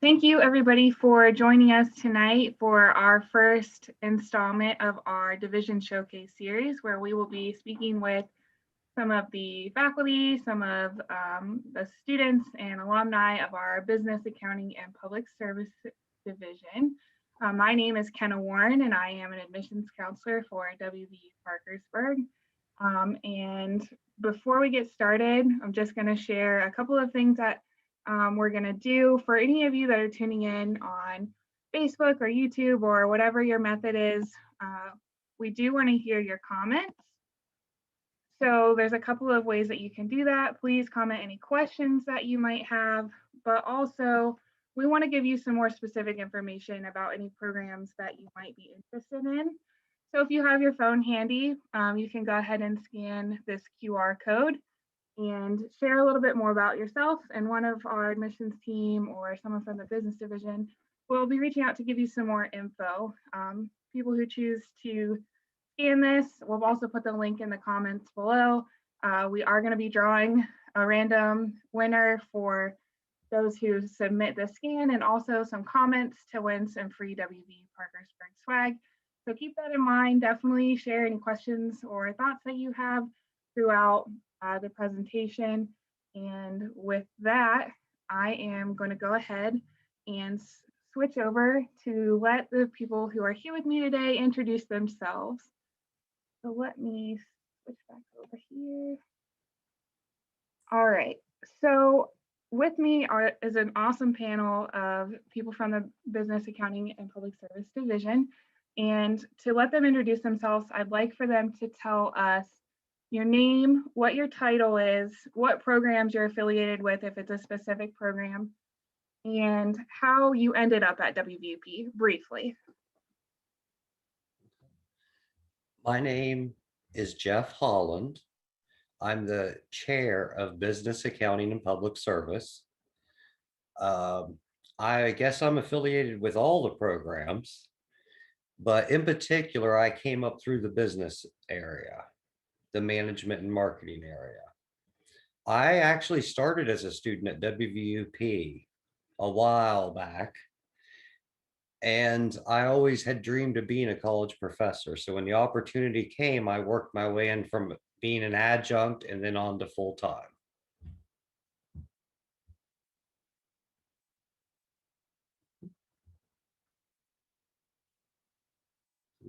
Thank you everybody for joining us tonight for our first installment of our Division Showcase series, where we will be speaking with some of the faculty, some of the students and alumni of our Business, Accounting, and Public Service Division. My name is Kenna Warren, and I am an admissions counselor for WVU Parkersburg. And before we get started, I'm just going to share a couple of things that we're going to do for any of you that are tuning in on Facebook or YouTube or whatever your method is. We do want to hear your comments. So there's a couple of ways that you can do that. Please comment any questions that you might have, but also we want to give you some more specific information about any programs that you might be interested in. So if you have your phone handy, you can go ahead and scan this QR code and share a little bit more about yourself, and one of our admissions team or someone from the business division will be reaching out to give you some more info. People who choose to scan this, we'll also put the link in the comments below. We are going to be drawing a random winner for those who submit the scan, and also some comments to win some free WV Parkersburg swag. So keep that in mind. Definitely share any questions or thoughts that you have throughout the presentation. And with that, I am going to go ahead and switch over to let the people who are here with me today introduce themselves. So let me switch back over here. All right, so with me is an awesome panel of people from the Business, Accounting, and Public Service Division. And to let them introduce themselves, I'd like for them to tell us your name, what your title is, what programs you're affiliated with, if it's a specific program, and how you ended up at WVUP, briefly. My name is Jeff Holland. I'm the chair of Business, Accounting, and Public Service. I guess I'm affiliated with all the programs, but in particular, I came up through the business area, the management and marketing area. I actually started as a student at WVUP a while back, and I always had dreamed of being a college professor. So when the opportunity came, I worked my way in from being an adjunct and then on to full time.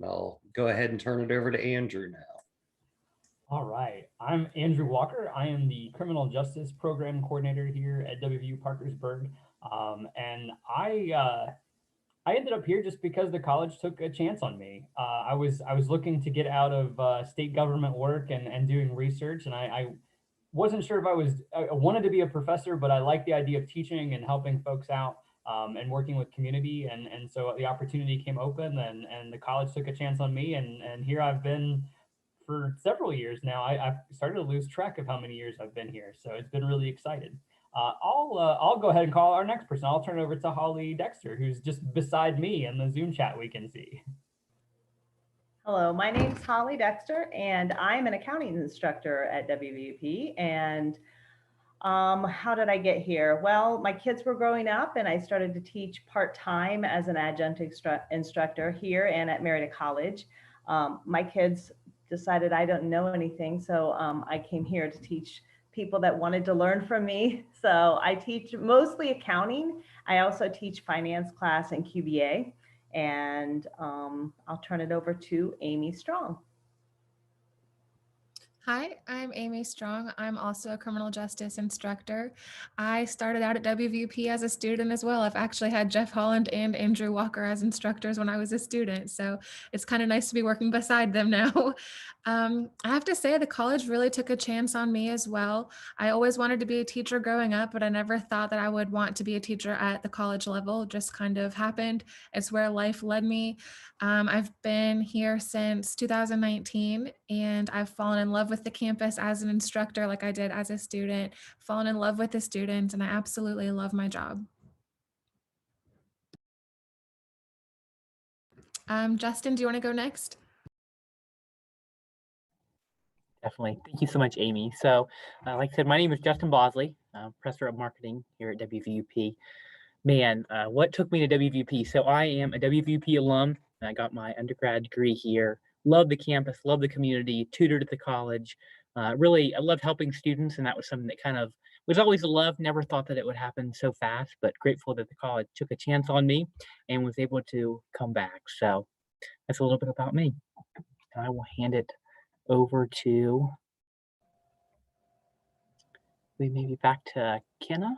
I'll go ahead and turn it over to Andrew now. All right, I'm Andrew Walker. I am the Criminal Justice Program Coordinator here at WVU Parkersburg. And I ended up here just because the college took a chance on me. I was looking to get out of state government work and doing research, and I wasn't sure if I wanted to be a professor, but I like the idea of teaching and helping folks out and working with community. And so the opportunity came open, and the college took a chance on me, and here I've been for several years now. I've started to lose track of how many years I've been here, so it's been really exciting. I'll go ahead and call our next person. I'll turn it over to Holly Dexter, who's just beside me in the Zoom chat we can see. Hello, my name is Holly Dexter, and I'm an accounting instructor at WVUP. And how did I get here? Well, my kids were growing up, and I started to teach part-time as an adjunct instructor here and at Merida College. My kids decided I don't know anything, so I came here to teach people that wanted to learn from me. So I teach mostly accounting. I also teach finance class and QBA. And I'll turn it over to Amy Strong. Hi, I'm Amy Strong. I'm also a criminal justice instructor. I started out at WVP as a student as well. I've actually had Jeff Holland and Andrew Walker as instructors when I was a student, so it's kind of nice to be working beside them now. I have to say the college really took a chance on me as well. I always wanted to be a teacher growing up, but I never thought that I would want to be a teacher at the college level. It just kind of happened. It's where life led me. I've been here since 2019, and I've fallen in love with the campus as an instructor like I did as a student, fallen in love with the students, and I absolutely love my job. Justin, do you want to go next? Definitely. Thank you so much, Amy. So like I said, my name is Justin Bosley, professor of marketing here at WVUP. Man, what took me to WVP? So I am a WVP alum, and I got my undergrad degree here. Love the campus, love the community, tutored at the college. Really, I loved helping students, and that was something that kind of was always a love. Never thought that it would happen so fast, but grateful that the college took a chance on me and was able to come back. So that's a little bit about me. And I will hand it over to maybe back to Kenna.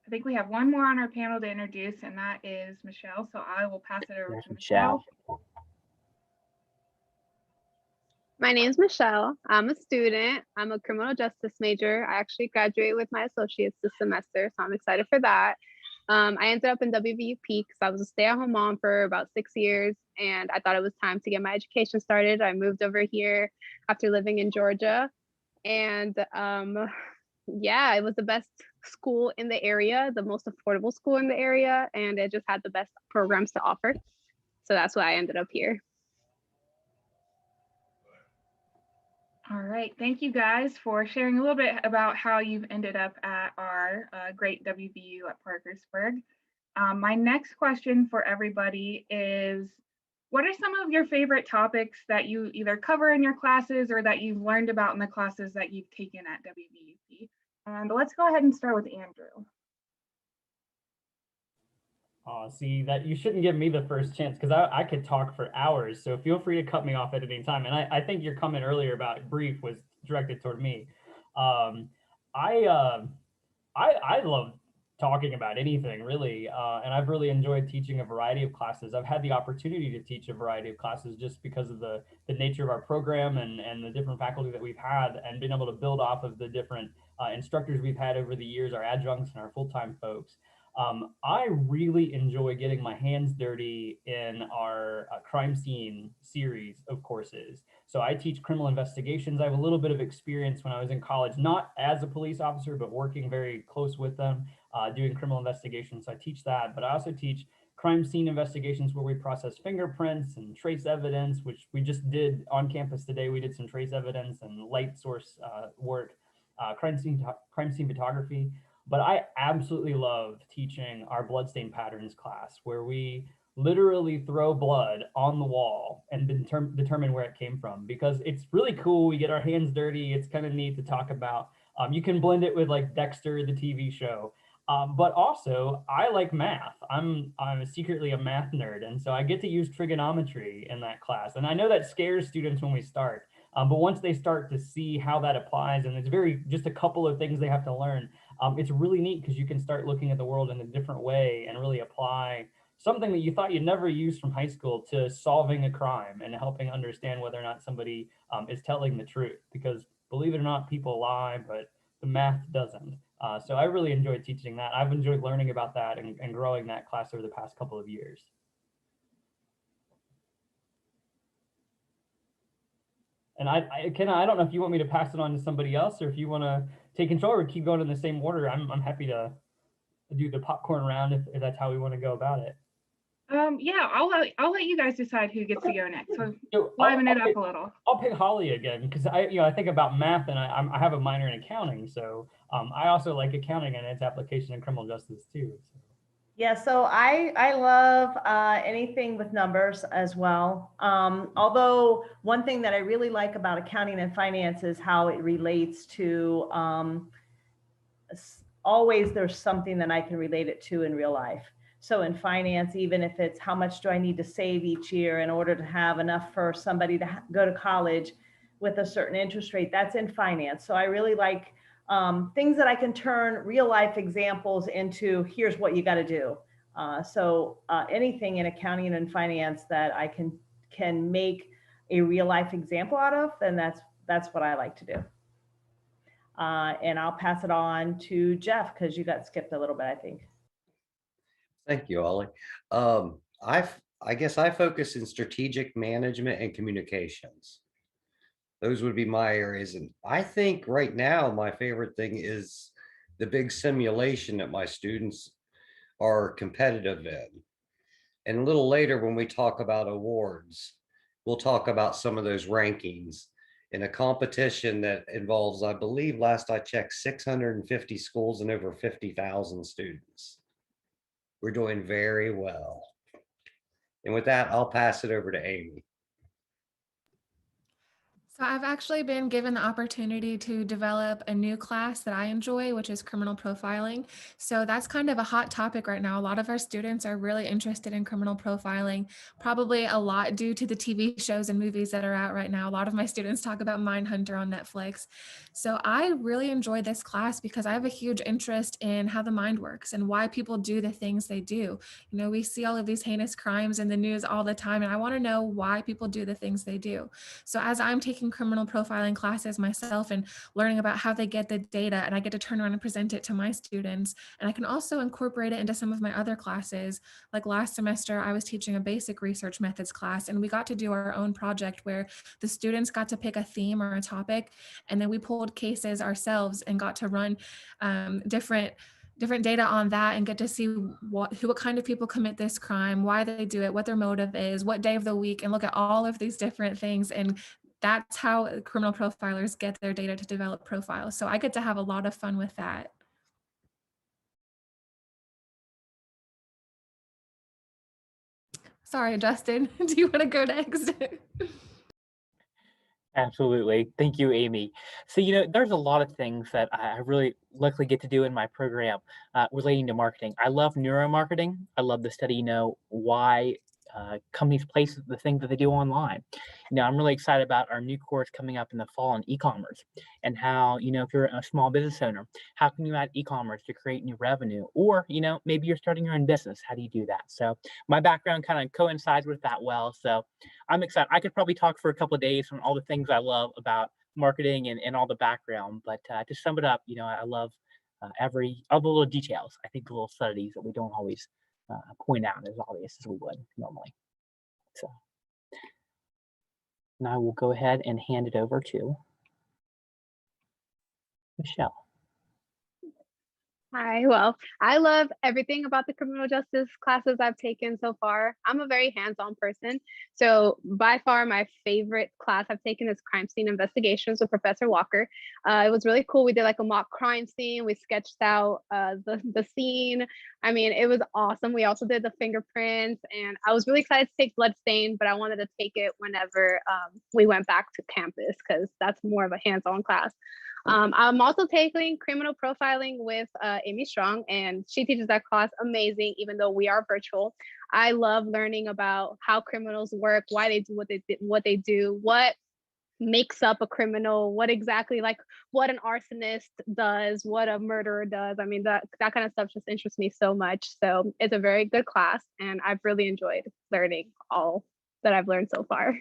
I think we have one more on our panel to introduce, and that is Michelle. So I will pass it over There's to Michelle. My name's Michelle. I'm a student. I'm a criminal justice major. I actually graduated with my associates this semester, so I'm excited for that. I ended up in WVUP because I was a stay-at-home mom for about 6 years, and I thought it was time to get my education started. I moved over here after living in Georgia, and yeah, it was the best school in the area, the most affordable school in the area, and it just had the best programs to offer. So that's why I ended up here. All right, thank you guys for sharing a little bit about how you've ended up at our great WVU at Parkersburg. My next question for everybody is, what are some of your favorite topics that you either cover in your classes or that you've learned about in the classes that you've taken at WVUP? And let's go ahead and start with Andrew. See, that you shouldn't give me the first chance because I could talk for hours. So feel free to cut me off at any time. And I think your comment earlier about brief was directed toward me. I love talking about anything really, and I've really enjoyed teaching a variety of classes. I've had the opportunity to teach a variety of classes just because of the nature of our program and the different faculty that we've had, and been able to build off of the different instructors we've had over the years, our adjuncts and our full-time folks. I really enjoy getting my hands dirty in our crime scene series of courses. So I teach criminal investigations. I have a little bit of experience when I was in college, not as a police officer, but working very close with them, doing criminal investigations. So I teach that, but I also teach crime scene investigations where we process fingerprints and trace evidence, which we just did on campus today. We did some trace evidence and light source work, crime scene photography. But I absolutely love teaching our bloodstain patterns class, where we literally throw blood on the wall and determine where it came from, because it's really cool. We get our hands dirty. It's kind of neat to talk about. You can blend it with like Dexter, the TV show. But also, I like math. I'm secretly a math nerd, and so I get to use trigonometry in that class. And I know that scares students when we start, but once they start to see how that applies, and it's just a couple of things they have to learn, it's really neat because you can start looking at the world in a different way and really apply something that you thought you'd never use from high school to solving a crime and helping understand whether or not somebody is telling the truth. Because believe it or not, people lie, but the math doesn't. So I really enjoyed teaching that. I've enjoyed learning about that and growing that class over the past couple of years. And Kenna, I don't know if you want me to pass it on to somebody else or if you want to take control or keep going in the same order. I'm happy to do the popcorn round if that's how we want to go about it. Yeah, I'll let you guys decide who gets to go next. So liven it up a little. I'll pick Holly again because I think about math, and I have a minor in accounting, so I also like accounting and its application in criminal justice too. So. Yeah, so I love anything with numbers as well. Although one thing that I really like about accounting and finance is how it relates to always there's something that I can relate it to in real life. So in finance, even if it's how much do I need to save each year in order to have enough for somebody to go to college with a certain interest rate, that's in finance. So I really like things that I can turn real life examples into, here's what you got to do. So anything in accounting and finance that I can make a real life example out of, then that's what I like to do. And I'll pass it on to Jeff because you got skipped a little bit, I think. Thank you, Ollie. I guess I focus in strategic management and communications. Those would be my areas. And I think right now, my favorite thing is the big simulation that my students are competitive in. And a little later, when we talk about awards, we'll talk about some of those rankings in a competition that involves, I believe, last I checked, 650 schools and over 50,000 students. We're doing very well. And with that, I'll pass it over to Amy. So I've actually been given the opportunity to develop a new class that I enjoy, which is criminal profiling. So that's kind of a hot topic right now. A lot of our students are really interested in criminal profiling, probably a lot due to the TV shows and movies that are out right now. A lot of my students talk about Mindhunter on Netflix. So I really enjoy this class because I have a huge interest in how the mind works and why people do the things they do. You know, we see all of these heinous crimes in the news all the time, and I want to know why people do the things they do. So as I'm taking criminal profiling classes myself and learning about how they get the data, and I get to turn around and present it to my students, and I can also incorporate it into some of my other classes. Like last semester, I was teaching a basic research methods class, and we got to do our own project where the students got to pick a theme or a topic, and then we pulled cases ourselves and got to run different data on that and get to see what kind of people commit this crime, why they do it, what their motive is, what day of the week, and look at all of these different things. And that's how criminal profilers get their data to develop profiles. So I get to have a lot of fun with that. Sorry, Justin, do you want to go next? Absolutely. Thank you, Amy. So, there's a lot of things that I really luckily get to do in my program relating to marketing. I love neuromarketing. I love to study, why companies place the things that they do online. I'm really excited about our new course coming up in the fall on e-commerce and how, if you're a small business owner, how can you add e-commerce to create new revenue? Or, maybe you're starting your own business. How do you do that? So my background kind of coincides with that well. So I'm excited. I could probably talk for a couple of days on all the things I love about marketing and all the background. But to sum it up, I love all the little details. I think the little subtleties that we don't always point out as obvious as we would normally. So, and I will go ahead and hand it over to Michelle. Hi, well, I love everything about the criminal justice classes I've taken so far. I'm a very hands-on person. So by far my favorite class I've taken is crime scene investigations with Professor Walker. It was really cool. We did like a mock crime scene. We sketched out the scene. I mean, it was awesome. We also did the fingerprints, and I was really excited to take bloodstain, but I wanted to take it whenever we went back to campus because that's more of a hands-on class. I'm also taking criminal profiling with Amy Strong, and she teaches that class amazing, even though we are virtual. I love learning about how criminals work, why they do what they do, what makes up a criminal, what exactly, like what an arsonist does, what a murderer does. I mean, that kind of stuff just interests me so much. So it's a very good class, and I've really enjoyed learning all that I've learned so far.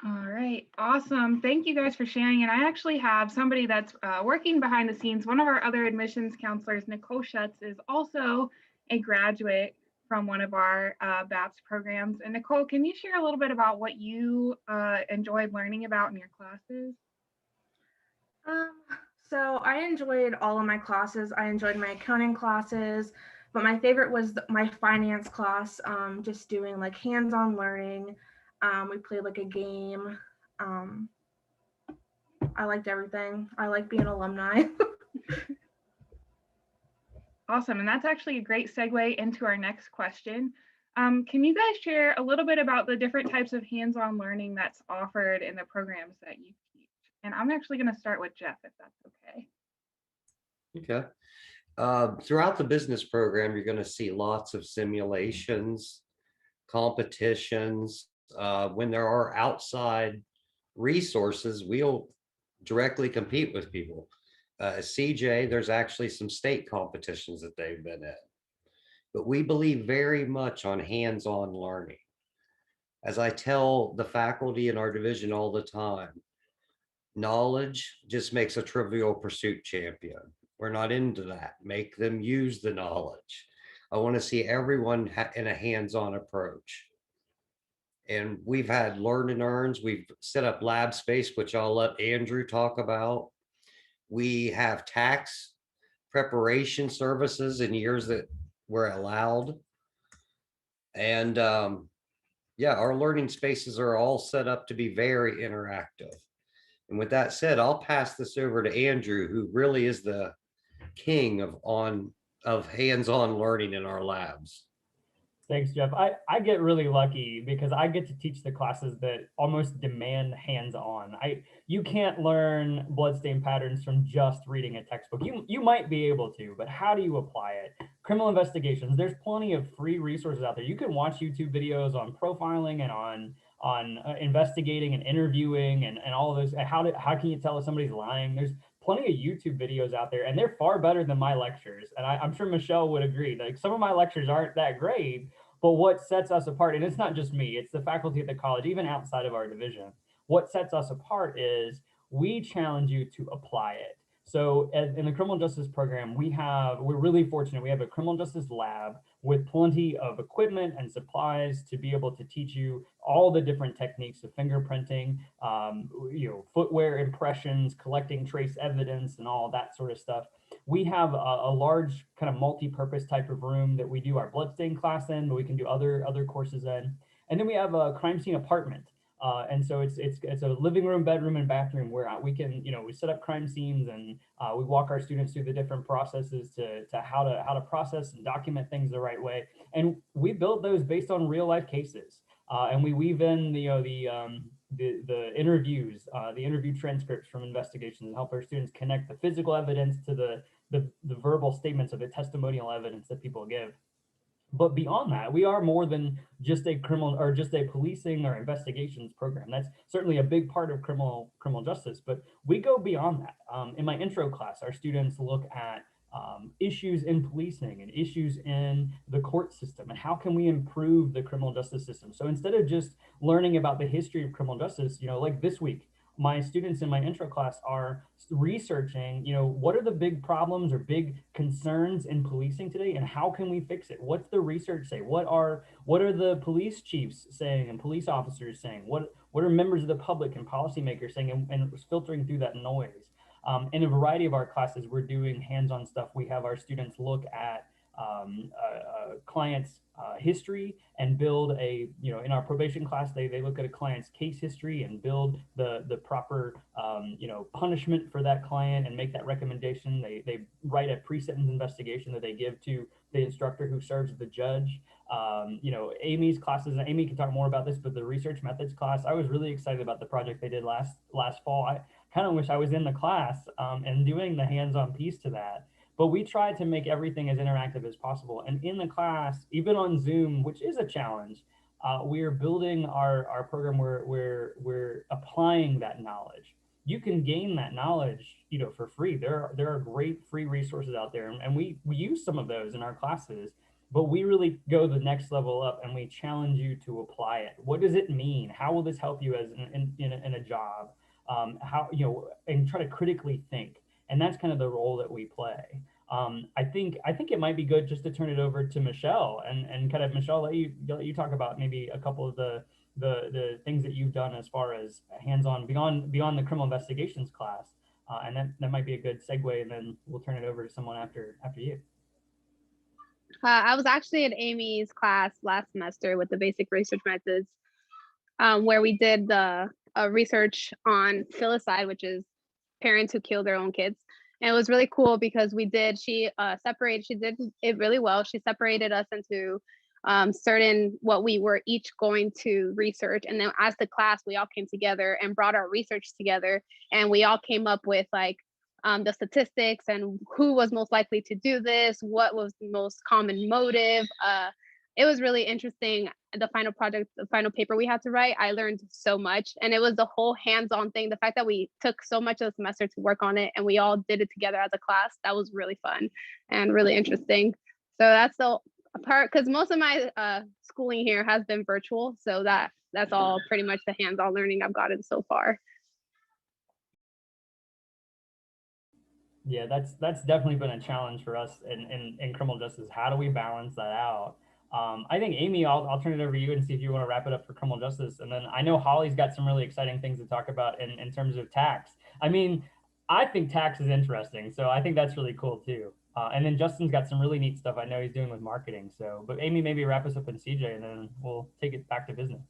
All right, awesome. Thank you guys for sharing. And I actually have somebody that's working behind the scenes. One of our other admissions counselors, Nicole Schutz, is also a graduate from one of our BAPS programs. And Nicole, can you share a little bit about what you enjoyed learning about in your classes? So I enjoyed all of my classes. I enjoyed my accounting classes, but my favorite was my finance class, just doing like hands-on learning. We played like a game. I liked everything. I like being alumni. Awesome. And that's actually a great segue into our next question. Can you guys share a little bit about the different types of hands-on learning that's offered in the programs that you teach? And I'm actually going to start with Jeff, if that's okay. Okay. Throughout the business program, you're going to see lots of simulations, competitions. When there are outside resources, we'll directly compete with people. CJ, there's actually some state competitions that they've been in. But we believe very much on hands-on learning. As I tell the faculty in our division all the time, knowledge just makes a Trivial Pursuit champion. We're not into that. Make them use the knowledge. I want to see everyone in a hands-on approach. And we've had learn and earns. We've set up lab space, which I'll let Andrew talk about. We have tax preparation services in years that were allowed. And Yeah, our learning spaces are all set up to be very interactive. And with that said, I'll pass this over to Andrew, who really is the king of hands-on learning in our labs. Thanks, Jeff. I get really lucky because I get to teach the classes that almost demand hands-on. You can't learn bloodstain patterns from just reading a textbook. You might be able to, but how do you apply it? Criminal investigations, there's plenty of free resources out there. You can watch YouTube videos on profiling and on investigating and interviewing and all of those. How can you tell if somebody's lying? There's plenty of YouTube videos out there, and they're far better than my lectures. And I'm sure Michelle would agree. Like, some of my lectures aren't that great, but what sets us apart, and it's not just me, it's the faculty at the college, even outside of our division, what sets us apart is we challenge you to apply it. So in the criminal justice program, we're really fortunate. We have a criminal justice lab with plenty of equipment and supplies to be able to teach you all the different techniques of fingerprinting, footwear impressions, collecting trace evidence, and all that sort of stuff. We have a large kind of multi-purpose type of room that we do our bloodstain class in, but we can do other courses in. And then we have a crime scene apartment. And so it's a living room, bedroom, and bathroom where we can, we set up crime scenes, and we walk our students through the different processes to how to process and document things the right way. And we build those based on real life cases. And we weave in the interviews, the interview transcripts from investigations, and help our students connect the physical evidence to the verbal statements of the testimonial evidence that people give. But beyond that, we are more than just a criminal or just a policing or investigations program. That's certainly a big part of criminal justice, but we go beyond that. In my intro class, our students look at issues in policing and issues in the court system, and how can we improve the criminal justice system. So instead of just learning about the history of criminal justice, like this week, my students in my intro class are researching, what are the big problems or big concerns in policing today, and how can we fix it? What's the research say? What are the police chiefs saying and police officers saying? What are members of the public and policymakers saying, and filtering through that noise? In a variety of our classes, we're doing hands-on stuff. We have our students look at client's history and build in our probation class, they look at a client's case history and build the proper, punishment for that client and make that recommendation. They write a pre-sentence investigation that they give to the instructor who serves as the judge. Amy's classes, and Amy can talk more about this, but the research methods class, I was really excited about the project they did last fall. I kind of wish I was in the class and doing the hands-on piece to that. But we try to make everything as interactive as possible. And in the class, even on Zoom, which is a challenge, we are building our program where we're applying that knowledge. You can gain that knowledge, for free. There are great free resources out there, and we use some of those in our classes. But we really go the next level up, and we challenge you to apply it. What does it mean? How will this help you as in a job? And try to critically think. And that's kind of the role that we play. I think it might be good just to turn it over to Michelle and kind of, Michelle, let you talk about maybe a couple of the things that you've done as far as hands-on beyond the criminal investigations class. And that might be a good segue, and then we'll turn it over to someone after you. I was actually in Amy's class last semester with the basic research methods, where we did the research on filicide, which is parents who kill their own kids. And it was really cool because she did it really well. She separated us into certain what we were each going to research. And then as the class, we all came together and brought our research together. And we all came up with the statistics and who was most likely to do this, what was the most common motive. It was really interesting. The final paper we had to write, I learned so much, and it was the whole hands-on thing. The fact that we took so much of the semester to work on it and we all did it together as a class, that was really fun and really interesting. So that's the part, because most of my schooling here has been virtual. So that's all pretty much the hands-on learning I've gotten so far. Yeah, that's definitely been a challenge for us in criminal justice. How do we balance that out? I think, Amy, I'll turn it over to you and see if you want to wrap it up for criminal justice. And then I know Holly's got some really exciting things to talk about in terms of tax. I mean, I think tax is interesting, so I think that's really cool too. And then Justin's got some really neat stuff I know he's doing with marketing. So, but Amy, maybe wrap us up in CJ, and then we'll take it back to business.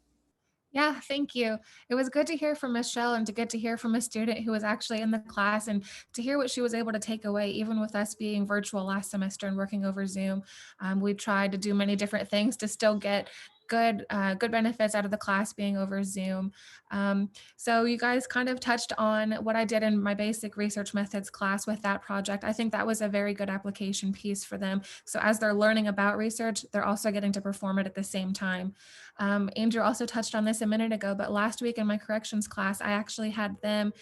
Yeah, thank you. It was good to hear from Michelle and to get to hear from a student who was actually in the class and to hear what she was able to take away, even with us being virtual last semester and working over Zoom. We tried to do many different things to still get good benefits out of the class being over Zoom. So you guys kind of touched on what I did in my basic research methods class with that project. I think that was a very good application piece for them. So as they're learning about research, they're also getting to perform it at the same time. Andrew also touched on this a minute ago, but last week in my corrections class, I actually had them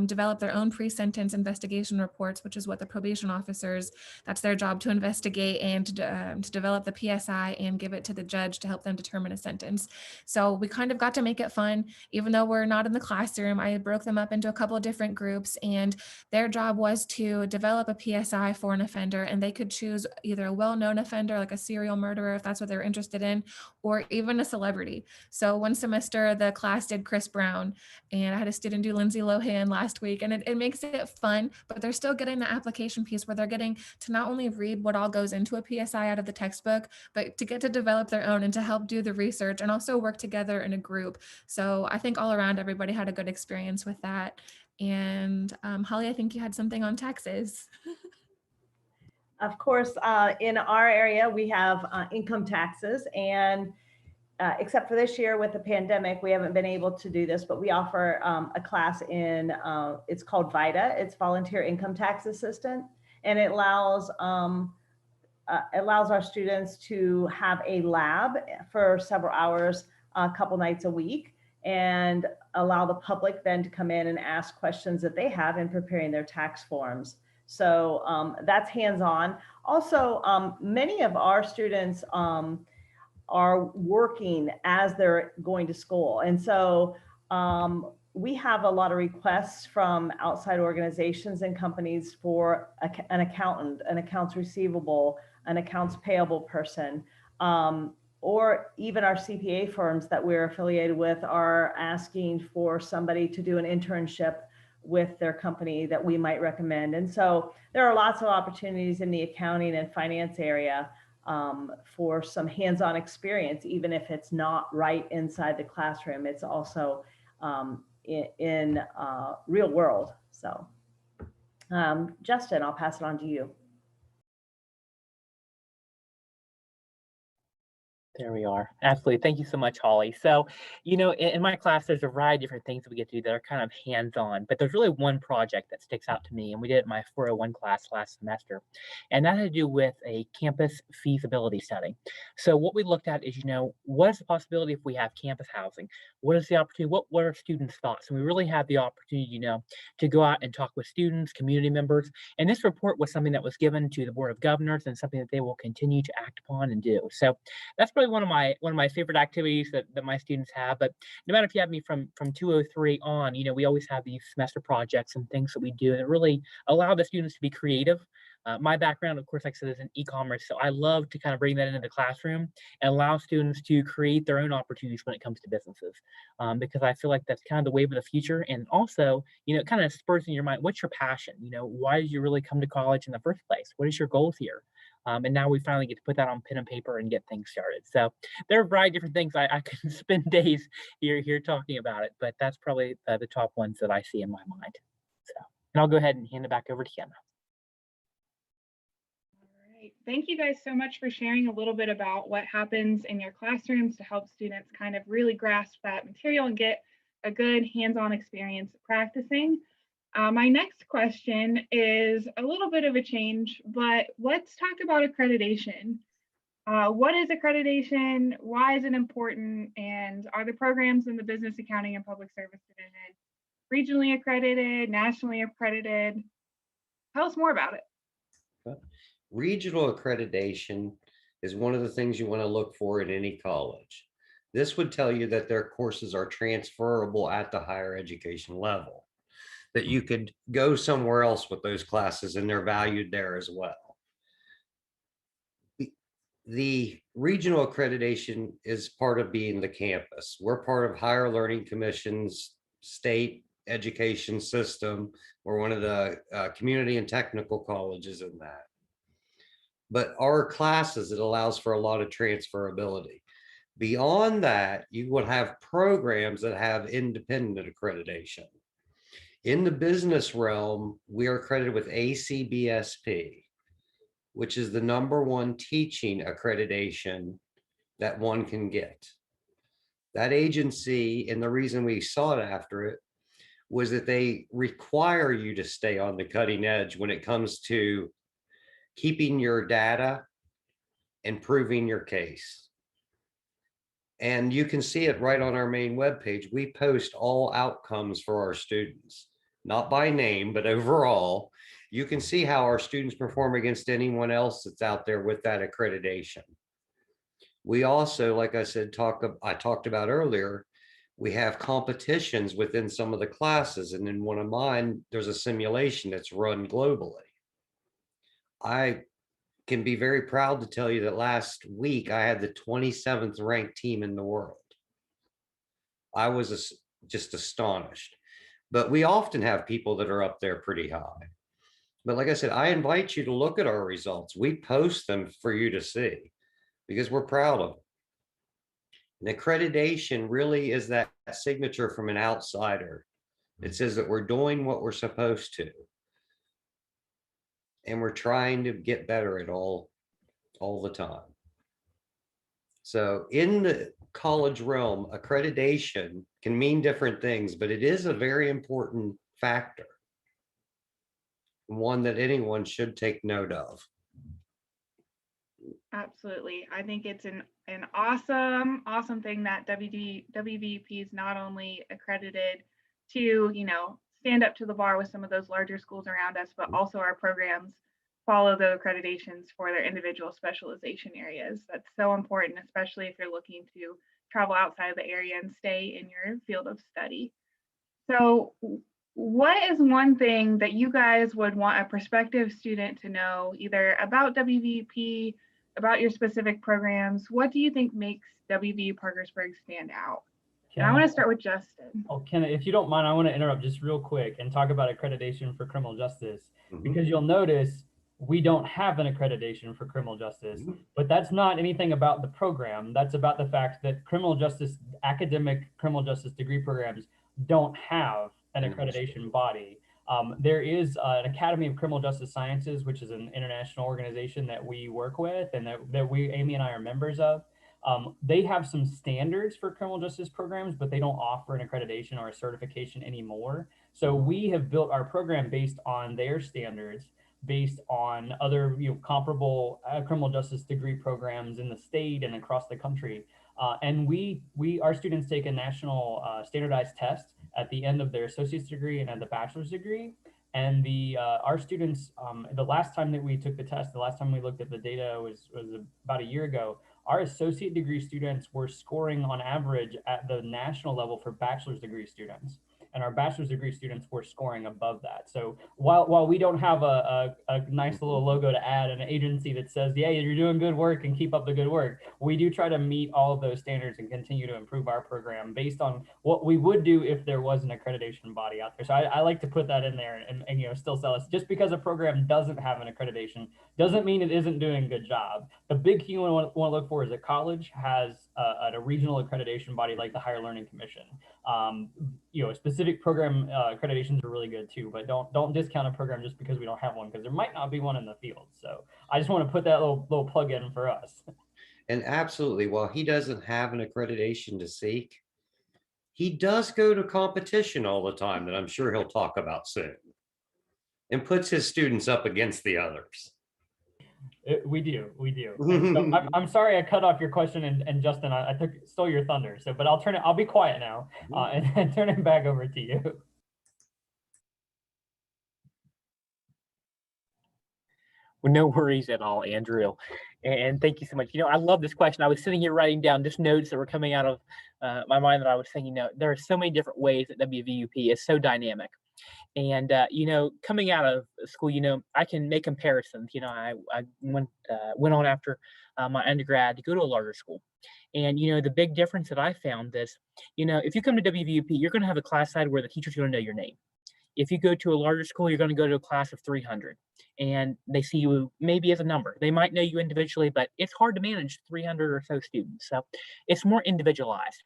develop their own pre-sentence investigation reports, which is what the probation officers, that's their job, to investigate and to develop the PSI and give it to the judge to help them determine a sentence. So we kind of got to make it fun, even though we're not in the classroom. I broke them up into a couple of different groups, and their job was to develop a PSI for an offender, and they could choose either a well-known offender, like a serial murderer, if that's what they're interested in, or even a celebrity. So one semester, the class did Chris Brown, and I had a student do Lindsay Lohan last week, and it makes it fun, but they're still getting the application piece where they're getting to not only read what all goes into a PSI out of the textbook, but to get to develop their own and to help do the research and also work together in a group. So I think all around everybody had a good experience with that. And Holly, I think you had something on taxes. Of course, in our area, we have income taxes, and except for this year with the pandemic, we haven't been able to do this, but we offer a class in, it's called VITA, it's Volunteer Income Tax Assistant, and it allows our students to have a lab for several hours, a couple nights a week, and allow the public then to come in and ask questions that they have in preparing their tax forms. So that's hands-on. Also, many of our students are working as they're going to school. And so we have a lot of requests from outside organizations and companies for an accountant, an accounts receivable, an accounts payable person, or even our CPA firms that we're affiliated with are asking for somebody to do an internship with their company that we might recommend. And so there are lots of opportunities in the accounting and finance area for some hands-on experience, even if it's not right inside the classroom. It's also in real world. So Justin, I'll pass it on to you. There we are. Absolutely. Thank you so much, Holly. So, in my class, there's a variety of different things that we get to do that are kind of hands-on, but there's really one project that sticks out to me, and we did it in my 401 class last semester, and that had to do with a campus feasibility study. So what we looked at is, what is the possibility if we have campus housing? What is the opportunity? What are students' thoughts? And we really had the opportunity, to go out and talk with students, community members, and this report was something that was given to the Board of Governors and something that they will continue to act upon and do. So that's probably one of my favorite activities that my students have. But no matter if you have me from 203 on, we always have these semester projects and things that we do that really allow the students to be creative. My background, of course, like I said, is in e-commerce, so I love to kind of bring that into the classroom and allow students to create their own opportunities when it comes to businesses, because I feel like that's kind of the wave of the future. And also, it kind of spurs in your mind, what's your passion? Why did you really come to college in the first place? What is your goals here? And now we finally get to put that on pen and paper and get things started. So there are a variety of different things. I can spend days here talking about it, but that's probably the top ones that I see in my mind. So, and I'll go ahead and hand it back over to Kiana. All right. Thank you guys so much for sharing a little bit about what happens in your classrooms to help students kind of really grasp that material and get a good hands-on experience practicing. My next question is a little bit of a change, but let's talk about accreditation. What is accreditation? Why is it important? And are the programs in the Business Accounting and Public Service Division regionally accredited, nationally accredited? Tell us more about it. Regional accreditation is one of the things you want to look for in any college. This would tell you that their courses are transferable at the higher education level, that you could go somewhere else with those classes and they're valued there as well. The regional accreditation is part of being the campus. We're part of Higher Learning Commission's state education system. We're one of the community and technical colleges in that. But our classes, it allows for a lot of transferability. Beyond that, you would have programs that have independent accreditation. In the business realm, we are accredited with ACBSP, which is the #1 teaching accreditation that one can get. That agency, and the reason we sought after it, was that they require you to stay on the cutting edge when it comes to keeping your data and proving your case. And you can see it right on our main webpage. We post all outcomes for our students, not by name, but overall. You can see how our students perform against anyone else that's out there with that accreditation. We also, like I said, I talked about earlier, we have competitions within some of the classes. And in one of mine, there's a simulation that's run globally. I can be very proud to tell you that last week I had the 27th ranked team in the world. I was just astonished. But we often have people that are up there pretty high. But like I said, I invite you to look at our results. We post them for you to see because we're proud of them. And accreditation really is that signature from an outsider. It says that we're doing what we're supposed to. And we're trying to get better at all the time. So in the college realm, accreditation can mean different things, but it is a very important factor. One that anyone should take note of. Absolutely. I think it's an awesome thing that WVP is not only accredited to, stand up to the bar with some of those larger schools around us, but also our programs follow the accreditations for their individual specialization areas. That's so important, especially if you're looking to travel outside of the area and stay in your field of study. So what is one thing that you guys would want a prospective student to know, either about WVP, about your specific programs? What do you think makes WVU Parkersburg stand out? And I want to start with Justin. Oh, Ken, if you don't mind, I want to interrupt just real quick and talk about accreditation for criminal justice, because you'll notice we don't have an accreditation for criminal justice, but that's not anything about the program. That's about the fact that criminal justice, academic criminal justice degree programs don't have an accreditation body. There is an Academy of Criminal Justice Sciences, which is an international organization that we work with and that Amy and I are members of. They have some standards for criminal justice programs, but they don't offer an accreditation or a certification anymore. So we have built our program based on their standards, based on other comparable criminal justice degree programs in the state and across the country. And our students take a national standardized test at the end of their associate's degree and at the bachelor's degree. And our students, the last time that we took the test, the last time we looked at the data was about a year ago. Our associate degree students were scoring on average at the national level for bachelor's degree students. And our bachelor's degree students were scoring above that. So while we don't have a nice little logo to add, an agency that says, yeah, you're doing good work and keep up the good work, we do try to meet all of those standards and continue to improve our program based on what we would do if there was an accreditation body out there. So I like to put that in there and still sell us. Just because a program doesn't have an accreditation doesn't mean it isn't doing a good job. The big thing you want to look for is a college has a regional accreditation body like the Higher Learning Commission. Specific program accreditations are really good too, but don't discount a program just because we don't have one, because there might not be one in the field. So I just want to put that little plug in for us. And absolutely, while he doesn't have an accreditation to seek, he does go to competition all the time that I'm sure he'll talk about soon, and puts his students up against the others. We do. So I'm sorry I cut off your question, and Justin, I stole your thunder. So, but I'll be quiet now and turn it back over to you. Well, no worries at all, Andrew. And thank you so much. I love this question. I was sitting here writing down just notes that were coming out of my mind that I was thinking, there are so many different ways that WVUP is so dynamic. And, coming out of school, I can make comparisons. I went on after my undergrad to go to a larger school. And, the big difference that I found is, if you come to WVUP, you're going to have a class side where the teacher's going to know your name. If you go to a larger school, you're going to go to a class of 300, and they see you maybe as a number. They might know you individually, but it's hard to manage 300 or so students. So it's more individualized.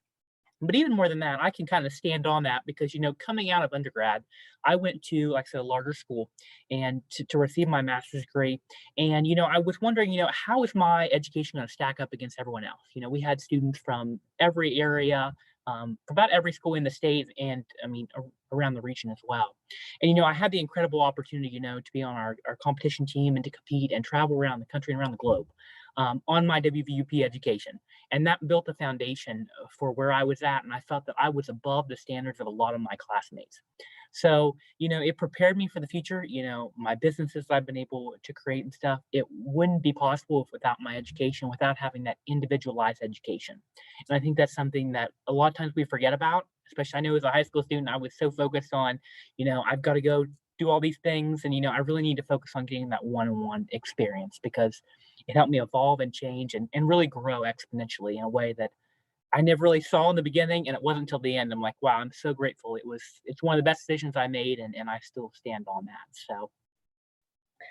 But even more than that, I can kind of stand on that because, coming out of undergrad, I went to, like I said, a larger school and to receive my master's degree. And, I was wondering, how is my education going to stack up against everyone else? We had students from every area, from about every school in the state, and I mean, around the region as well. And, I had the incredible opportunity, to be on our competition team and to compete and travel around the country and around the globe on my WVUP education. And that built a foundation for where I was at. And I felt that I was above the standards of a lot of my classmates. So, it prepared me for the future. My businesses I've been able to create and stuff, it wouldn't be possible without my education, without having that individualized education. And I think that's something that a lot of times we forget about, especially I know as a high school student, I was so focused on, I've got to go do all these things. And, I really need to focus on getting that one-on-one experience because it helped me evolve and change and really grow exponentially in a way that I never really saw in the beginning. And it wasn't until the end. I'm like, wow, I'm so grateful. It's one of the best decisions I made, and I still stand on that. So,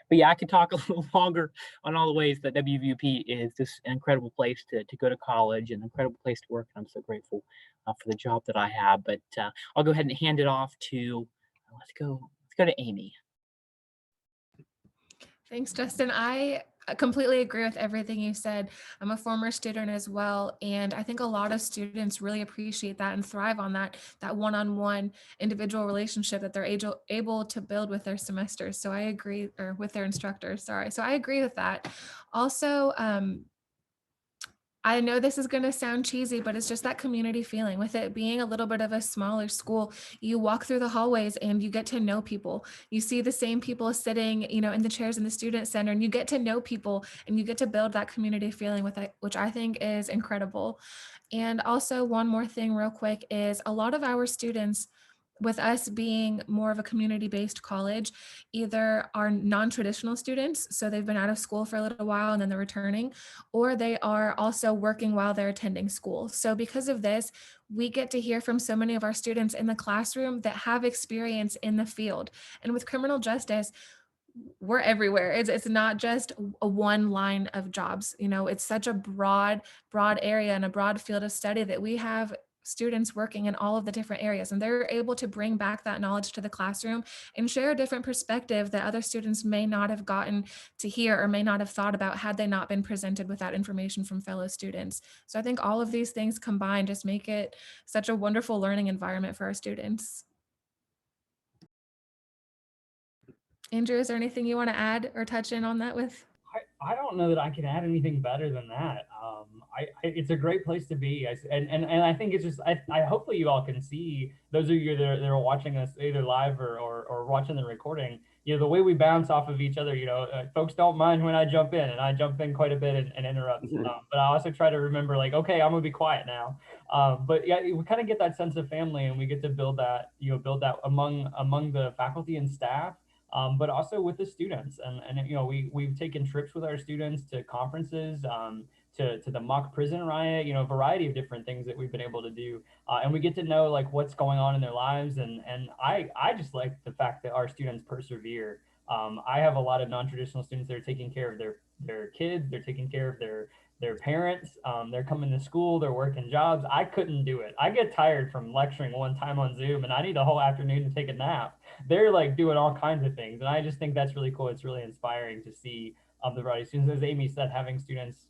but yeah, I could talk a little longer on all the ways that WVUP is just an incredible place to go to college, and an incredible place to work. And I'm so grateful for the job that I have. But I'll go ahead and hand it off to, let's go to Amy. Thanks, Justin. I completely agree with everything you said. I'm a former student as well, and I think a lot of students really appreciate that and thrive on that one-on-one individual relationship that they're able to build with their semesters. So I agree, or with their instructors, sorry. So I agree with that. Also, I know this is going to sound cheesy, but it's just that community feeling. With it being a little bit of a smaller school, you walk through the hallways and you get to know people. You see the same people sitting, in the chairs in the student center, and you get to know people and you get to build that community feeling with it, which I think is incredible. And also, one more thing real quick is a lot of our students, with us being more of a community-based college, either are non-traditional students, so they've been out of school for a little while and then they're returning, or they are also working while they're attending school. So because of this, we get to hear from so many of our students in the classroom that have experience in the field. And with criminal justice, we're everywhere. It's not just a one line of jobs. It's such a broad area and a broad field of study that we have students working in all of the different areas, and they're able to bring back that knowledge to the classroom and share a different perspective that other students may not have gotten to hear or may not have thought about had they not been presented with that information from fellow students. So I think all of these things combined just make it such a wonderful learning environment for our students. Andrew, is there anything you want to add or touch in on that with? I don't know that I can add anything better than that. It's a great place to be. And I think it's just, I hopefully you all can see, those of you that are watching us either live or watching the recording, the way we bounce off of each other, folks don't mind when I jump in, and I jump in quite a bit and interrupt. But I also try to remember, like, okay, I'm gonna be quiet now. But yeah, we kind of get that sense of family, and we get to build that, among the faculty and staff. But also with the students, and we've taken trips with our students to conferences, to the mock prison riot, a variety of different things that we've been able to do, and we get to know like what's going on in their lives, and I just like the fact that our students persevere. I have a lot of non-traditional students that are taking care of their kids, they're taking care of their parents, they're coming to school, they're working jobs. I couldn't do it. I get tired from lecturing one time on Zoom, and I need a whole afternoon to take a nap. They're like doing all kinds of things, and I just think that's really cool. It's really inspiring to see the variety of students, as Amy said, having students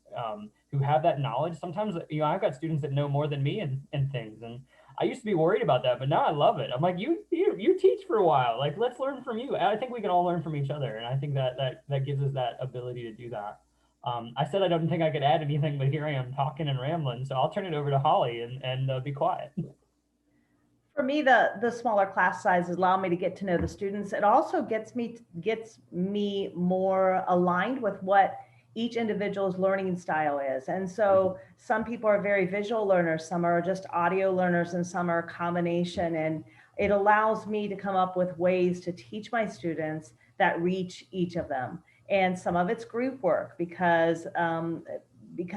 who have that knowledge. Sometimes I've got students that know more than me in things, and I used to be worried about that, but now I love it. I'm like, you teach for a while, like let's learn from you. I think we can all learn from each other, and I think that gives us that ability to do that. I said I don't think I could add anything, but here I am talking and rambling, so I'll turn it over to Holly and be quiet. For me, the smaller class sizes allow me to get to know the students. It also gets me more aligned with what each individual's learning style is. And so some people are very visual learners, some are just audio learners, and some are a combination. And it allows me to come up with ways to teach my students that reach each of them. And some of it's group work because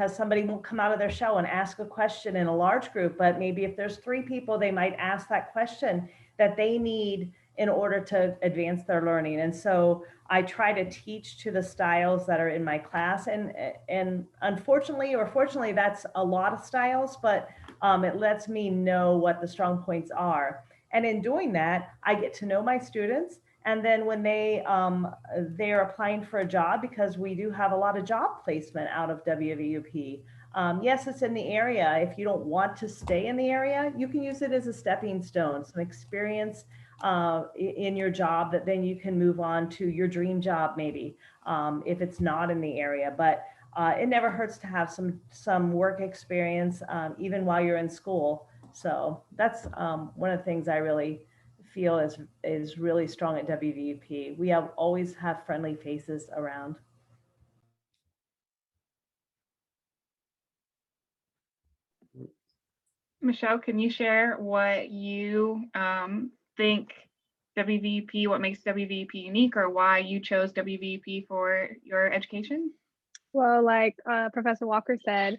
somebody won't come out of their shell and ask a question in a large group, but maybe if there's 3 people, they might ask that question that they need in order to advance their learning. And so I try to teach to the styles that are in my class. And unfortunately, or fortunately, that's a lot of styles, but it lets me know what the strong points are. And in doing that, I get to know my students. And then when they're applying for a job, because we do have a lot of job placement out of WVUP. Yes, it's in the area. If you don't want to stay in the area, you can use it as a stepping stone, some experience in your job that then you can move on to your dream job, maybe if it's not in the area. But it never hurts to have some work experience even while you're in school. So that's one of the things I really feel is really strong at WVUP. We always have friendly faces around. Michelle, can you share what you think WVUP, what makes WVUP unique, or why you chose WVUP for your education? Well, like Professor Walker said,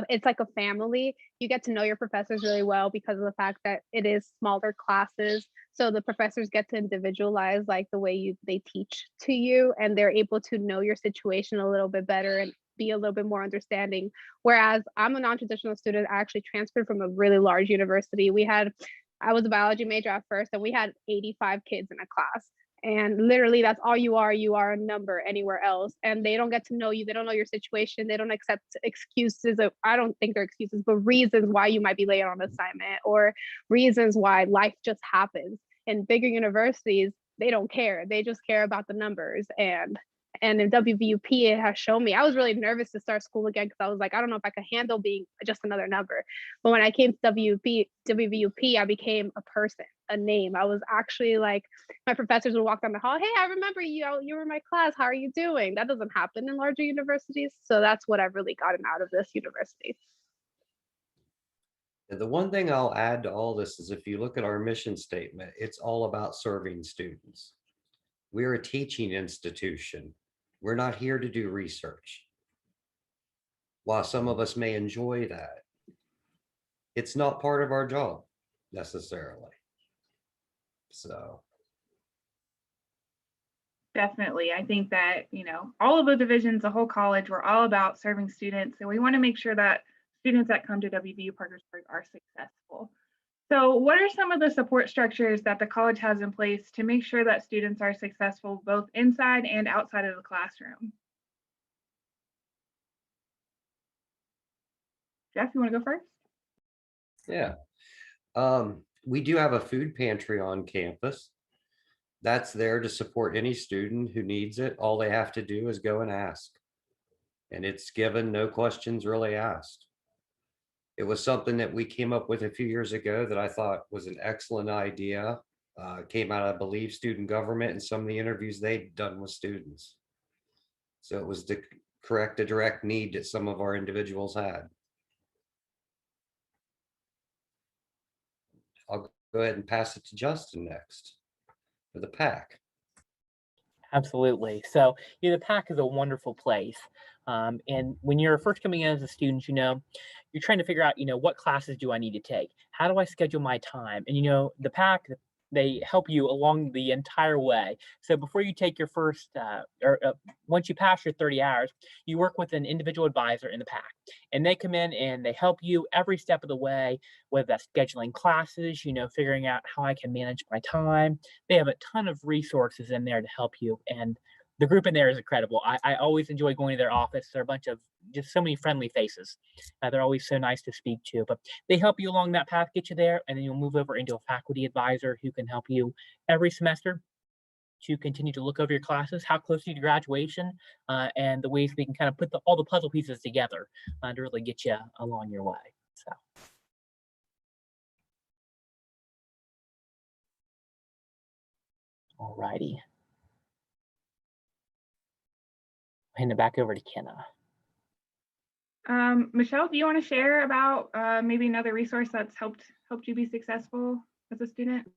it's like a family. You get to know your professors really well because of the fact that it is smaller classes. So the professors get to individualize like the way they teach to you, and they're able to know your situation a little bit better and be a little bit more understanding. Whereas I'm a non-traditional student, I actually transferred from a really large university. I was a biology major at first, and we had 85 kids in a class. And literally that's all you are a number anywhere else, and they don't get to know you, they don't know your situation, they don't accept excuses of, I don't think they're excuses, but reasons why you might be late on assignment, or reasons why life just happens. In bigger universities, they don't care, they just care about the numbers. And in WVUP, it has shown me, I was really nervous to start school again because I was like, I don't know if I could handle being just another number. But when I came to WVUP, I became a person, a name. I was actually like, my professors would walk down the hall, hey, I remember you, you were in my class, how are you doing? That doesn't happen in larger universities. So that's what I've really gotten out of this university. And the one thing I'll add to all this is if you look at our mission statement, it's all about serving students. We're a teaching institution. We're not here to do research. While some of us may enjoy that, it's not part of our job necessarily. So. Definitely. I think that, all of the divisions, the whole college, we're all about serving students. And we want to make sure that students that come to WVU Parkersburg are successful. So what are some of the support structures that the college has in place to make sure that students are successful both inside and outside of the classroom? Jeff, you want to go first? Yeah. We do have a food pantry on campus. That's there to support any student who needs it. All they have to do is go and ask. And it's given, no questions really asked. It was something that we came up with a few years ago that I thought was an excellent idea. Came out, I believe, student government and some of the interviews they'd done with students. So it was to correct a direct need that some of our individuals had. I'll go ahead and pass it to Justin next for the PAC. Absolutely. So, the PAC is a wonderful place. And when you're first coming in as a student, you're trying to figure out, what classes do I need to take? How do I schedule my time? And, the PAC, they help you along the entire way. So before you take your first, once you pass your 30 hours, you work with an individual advisor in the PAC, and they come in and they help you every step of the way, whether that's scheduling classes, figuring out how I can manage my time. They have a ton of resources in there to help you. And the group in there is incredible. I always enjoy going to their office. They're a bunch of just so many friendly faces. They're always so nice to speak to, but they help you along that path, get you there, and then you'll move over into a faculty advisor who can help you every semester to continue to look over your classes, how close to graduation, and the ways we can kind of put all the puzzle pieces together to really get you along your way. So. All righty. Hand it back over to Kenna. Michelle, do you want to share about maybe another resource that's helped you be successful as a student?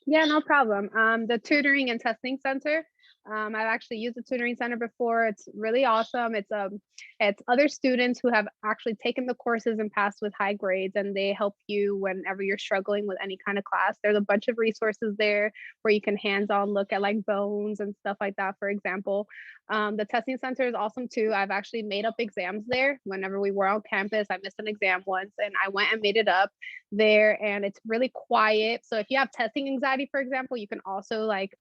Yeah, no problem. The Tutoring and Testing Center I've actually used the tutoring center before. It's really awesome. It's other students who have actually taken the courses and passed with high grades, and they help you whenever you're struggling with any kind of class. There's a bunch of resources there where you can hands-on look at like bones and stuff like that, for example. The testing center is awesome too. I've actually made up exams there. Whenever we were on campus, I missed an exam once and I went and made it up there, and it's really quiet. So if you have testing anxiety, for example, you can also like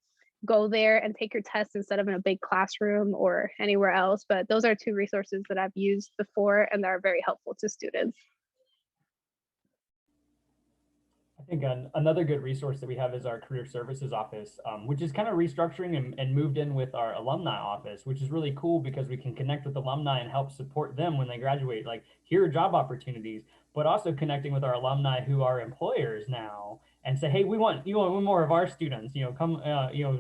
go there and take your test instead of in a big classroom or anywhere else. But those are two resources that I've used before and that are very helpful to students. I think another good resource that we have is our career services office, which is kind of restructuring and moved in with our alumni office, which is really cool because we can connect with alumni and help support them when they graduate. Like, here are job opportunities, but also connecting with our alumni who are employers now and say, hey, we want more of our students. Come,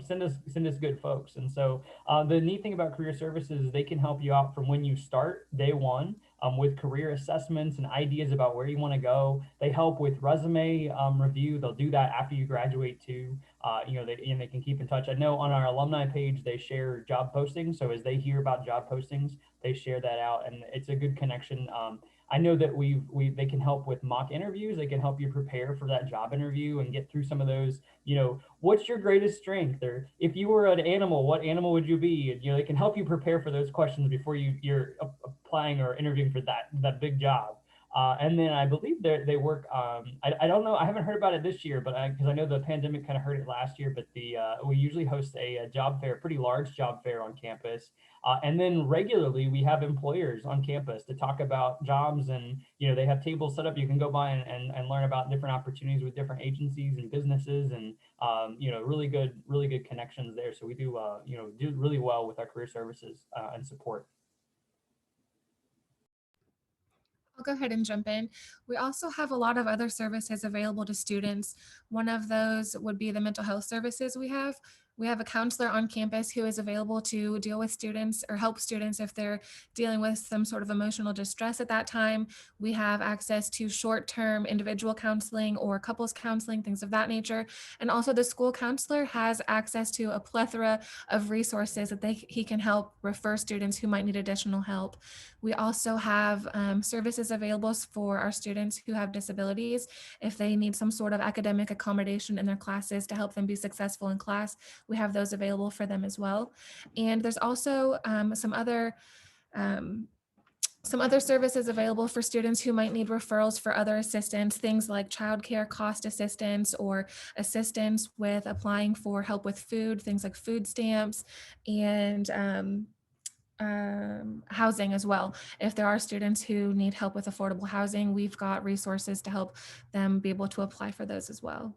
send us good folks. And so the neat thing about career services is they can help you out from when you start day one. With career assessments and ideas about where you want to go. They help with resume review. They'll do that after you graduate too. They can keep in touch. I know on our alumni page, they share job postings. So as they hear about job postings, they share that out, and it's a good connection. I know that they can help with mock interviews. They can help you prepare for that job interview and get through some of those, what's your greatest strength? Or if you were an animal, what animal would you be? And, they can help you prepare for those questions before you're applying or interviewing for that big job. And then I believe they work. I don't know. I haven't heard about it this year, but because I know the pandemic kind of hurt it last year. But we usually host a job fair, pretty large job fair on campus. And then regularly we have employers on campus to talk about jobs, and they have tables set up. You can go by and learn about different opportunities with different agencies and businesses, and really good connections there. So we do do really well with our career services and support. I'll go ahead and jump in. We also have a lot of other services available to students. One of those would be the mental health services we have. We have a counselor on campus who is available to deal with students or help students if they're dealing with some sort of emotional distress at that time. We have access to short-term individual counseling or couples counseling, things of that nature. And also the school counselor has access to a plethora of resources that he can help refer students who might need additional help. We also have services available for our students who have disabilities. If they need some sort of academic accommodation in their classes to help them be successful in class, we have those available for them as well. And there's also some other services available for students who might need referrals for other assistance, things like childcare cost assistance or assistance with applying for help with food, things like food stamps, and housing as well. If there are students who need help with affordable housing, we've got resources to help them be able to apply for those as well.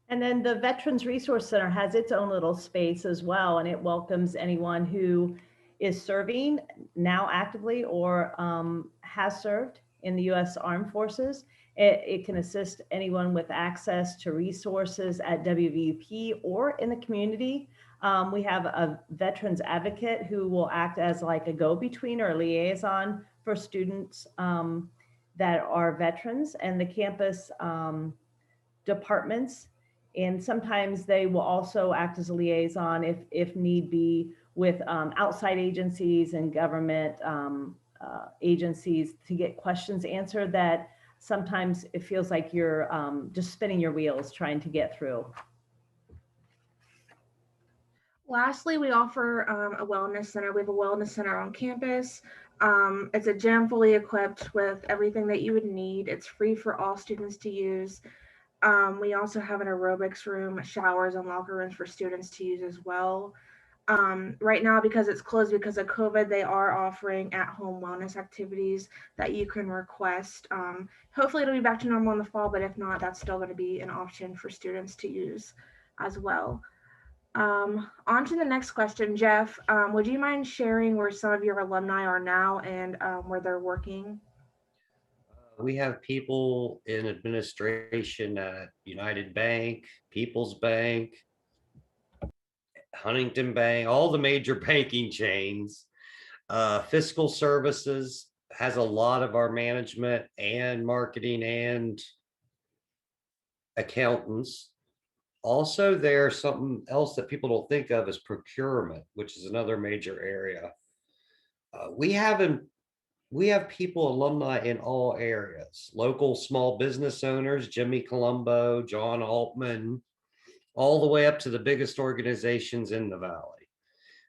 And then the Veterans Resource Center has its own little space as well, and it welcomes anyone who is serving now actively or has served in the U.S. Armed Forces. It can assist anyone with access to resources at WVUP or in the community. We have a veterans advocate who will act as like a go-between or a liaison for students that are veterans, and the campus departments. And sometimes they will also act as a liaison if need be with outside agencies and government agencies to get questions answered that sometimes it feels like you're just spinning your wheels trying to get through. Lastly, we offer a wellness center. We have a wellness center on campus. It's a gym fully equipped with everything that you would need. It's free for all students to use. We also have an aerobics room, showers, and locker rooms for students to use as well. Right now, because it's closed because of COVID, they are offering at-home wellness activities that you can request. Hopefully it'll be back to normal in the fall, but if not, that's still going to be an option for students to use as well. On to the next question, Jeff. Would you mind sharing where some of your alumni are now and where they're working? We have people in administration at United Bank, People's Bank, Huntington Bank, all the major banking chains. Fiscal Services has a lot of our management and marketing and accountants. Also, there's something else that people don't think of as procurement, which is another major area. We have people, alumni in all areas, local small business owners, Jimmy Colombo, John Altman, all the way up to the biggest organizations in the Valley.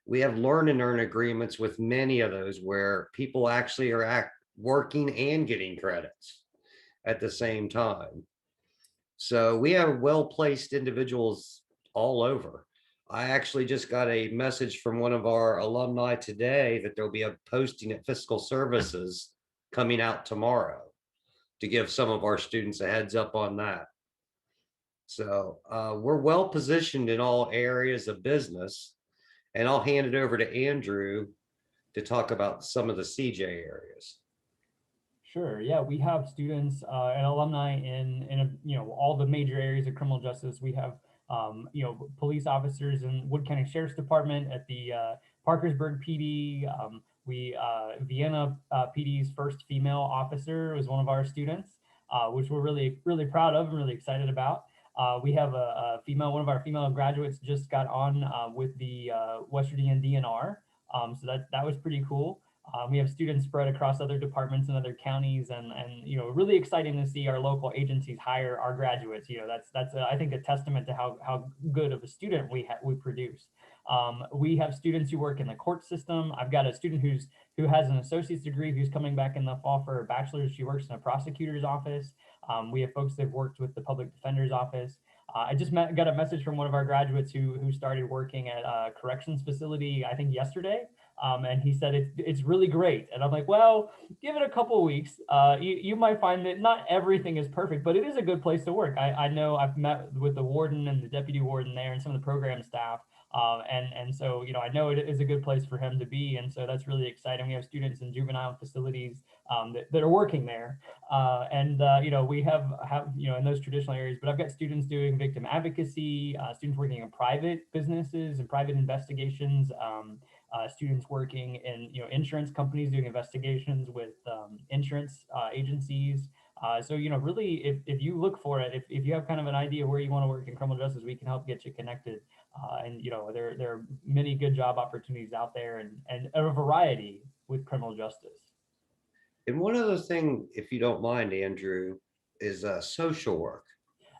We have learn and earn agreements with many of those where people actually are working and getting credits at the same time. So we have well-placed individuals all over. I actually just got a message from one of our alumni today that there'll be a posting at Fiscal Services coming out tomorrow to give some of our students a heads up on that. So we're well positioned in all areas of business, and I'll hand it over to Andrew to talk about some of the CJ areas. Sure. Yeah, we have students and alumni in all the major areas of criminal justice. We have police officers in Wood County Sheriff's Department, at the Parkersburg PD. Vienna PD's first female officer was one of our students, which we're really proud of and really excited about. We have one of our female graduates just got on with the West Virginia DNR, so that was pretty cool. We have students spread across other departments and other counties, and really exciting to see our local agencies hire our graduates. That's I think a testament to how good of a student we produce. We have students who work in the court system. I've got a student who has an associate's degree who's coming back in the fall for a bachelor's. She works in a prosecutor's office. We have folks that have worked with the public defender's office. I just got a message from one of our graduates who started working at a corrections facility, I think yesterday. And he said it's really great. And I'm like, well, give it a couple of weeks. You might find that not everything is perfect, but it is a good place to work. I know I've met with the warden and the deputy warden there and some of the program staff. And so, I know it is a good place for him to be. And so that's really exciting. We have students in juvenile facilities that are working there. We have in those traditional areas, but I've got students doing victim advocacy, students working in private businesses and private investigations, students working in insurance companies doing investigations with insurance agencies. So really, if you look for it, if you have kind of an idea where you want to work in criminal justice, we can help get you connected. And there are many good job opportunities out there, and a variety with criminal justice. And one other thing, if you don't mind, Andrew, is social work.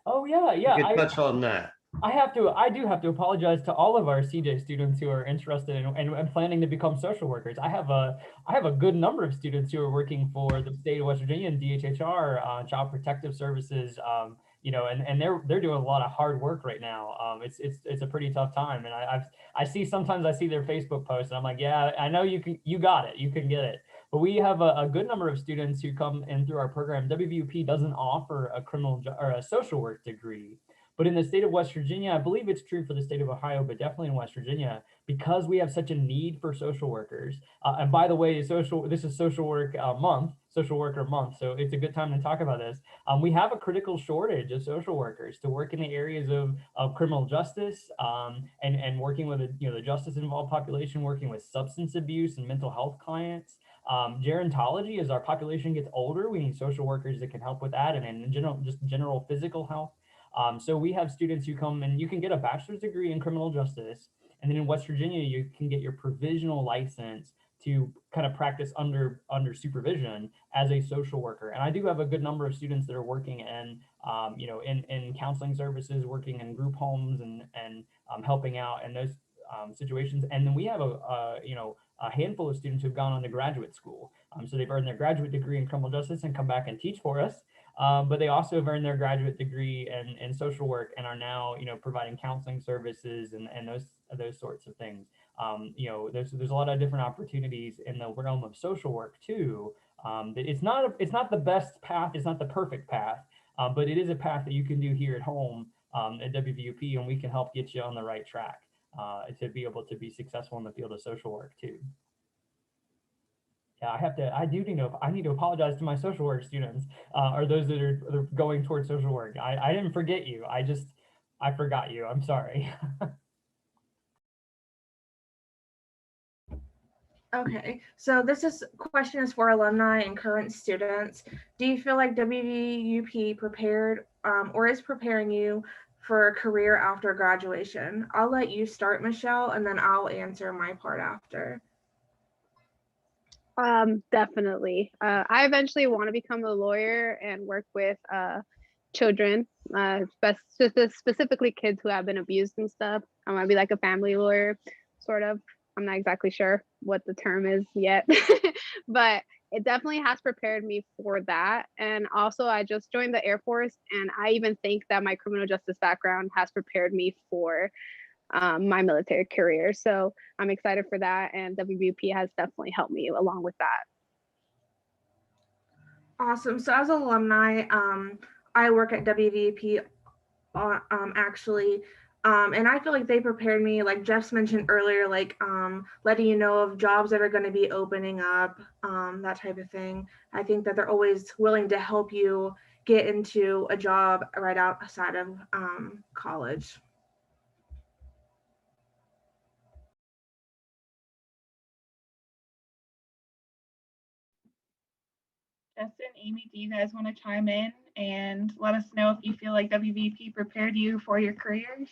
Oh yeah. You can touch on that. I do have to apologize to all of our CJ students who are interested in and planning to become social workers. I have a good number of students who are working for the state of West Virginia and DHHR, Child Protective Services, and they're doing a lot of hard work right now. It's a pretty tough time, and sometimes I see their Facebook posts, and I'm like, yeah, I know you can get it. But we have a good number of students who come in through our program. WVUP doesn't offer a criminal or a social work degree. But in the state of West Virginia, I believe it's true for the state of Ohio, but definitely in West Virginia, because we have such a need for social workers. And by the way, this is social worker month, so it's a good time to talk about this. We have a critical shortage of social workers to work in the areas of criminal justice, and working with the justice involved population, working with substance abuse and mental health clients. Gerontology, as our population gets older, we need social workers that can help with that, and in general physical health. So we have students who come, and you can get a bachelor's degree in criminal justice, and then in West Virginia, you can get your provisional license to kind of practice under supervision as a social worker. And I do have a good number of students that are working in counseling services, working in group homes, and helping out in those situations. And then we have a handful of students who've gone on to graduate school. So they've earned their graduate degree in criminal justice and come back and teach for us. But they also have earned their graduate degree in social work and are now, providing counseling services and those sorts of things. There's a lot of different opportunities in the realm of social work too. It's not the best path, it's not the perfect path, but it is a path that you can do here at home at WVUP, and we can help get you on the right track to be able to be successful in the field of social work too. Yeah, I need to apologize to my social work students, or those that are going towards social work. I didn't forget you. I forgot you. I'm sorry. Okay, so question is for alumni and current students. Do you feel like WVUP prepared or is preparing you for a career after graduation? I'll let you start, Michelle, and then I'll answer my part after. Definitely. I eventually want to become a lawyer and work with children, specifically kids who have been abused and stuff. I want to be like a family lawyer, sort of. I'm not exactly sure what the term is yet, but it definitely has prepared me for that. And also, I just joined the Air Force, and I even think that my criminal justice background has prepared me for my military career. So I'm excited for that, and WVP has definitely helped me along with that. Awesome. So as an alumni, I work at WVP actually. And I feel like they prepared me, like Jeff's mentioned earlier, like letting you know of jobs that are going to be opening up, that type of thing. I think that they're always willing to help you get into a job right outside of college. Justin, Amy, do you guys want to chime in and let us know if you feel like WVP prepared you for your careers?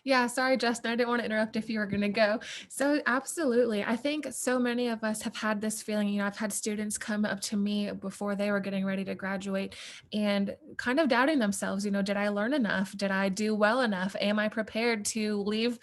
Yeah, sorry, Justin, I didn't want to interrupt if you were going to go. So absolutely. I think so many of us have had this feeling, I've had students come up to me before they were getting ready to graduate and kind of doubting themselves, did I learn enough? Did I do well enough? Am I prepared to leave,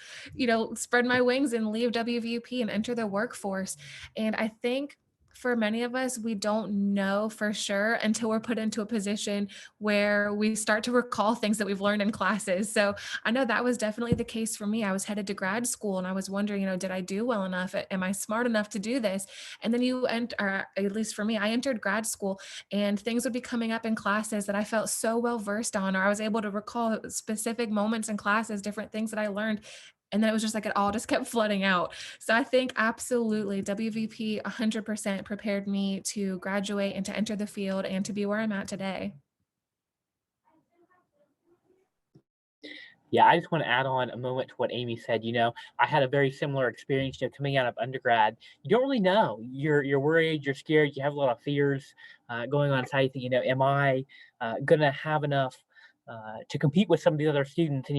spread my wings and leave WVUP and enter the workforce? And I think for many of us, we don't know for sure until we're put into a position where we start to recall things that we've learned in classes. So I know that was definitely the case for me. I was headed to grad school and I was wondering, did I do well enough? Am I smart enough to do this? And then or at least for me, I entered grad school and things would be coming up in classes that I felt so well versed on, or I was able to recall specific moments in classes, different things that I learned. And then it was just like it all just kept flooding out. So I think absolutely WVP 100% prepared me to graduate and to enter the field and to be where I'm at today. Yeah, I just want to add on a moment to what Amy said. I had a very similar experience. Coming out of undergrad, you don't really know. You're worried, you're scared, you have a lot of fears going on inside. You think, am I gonna have enough to compete with some of the other students? And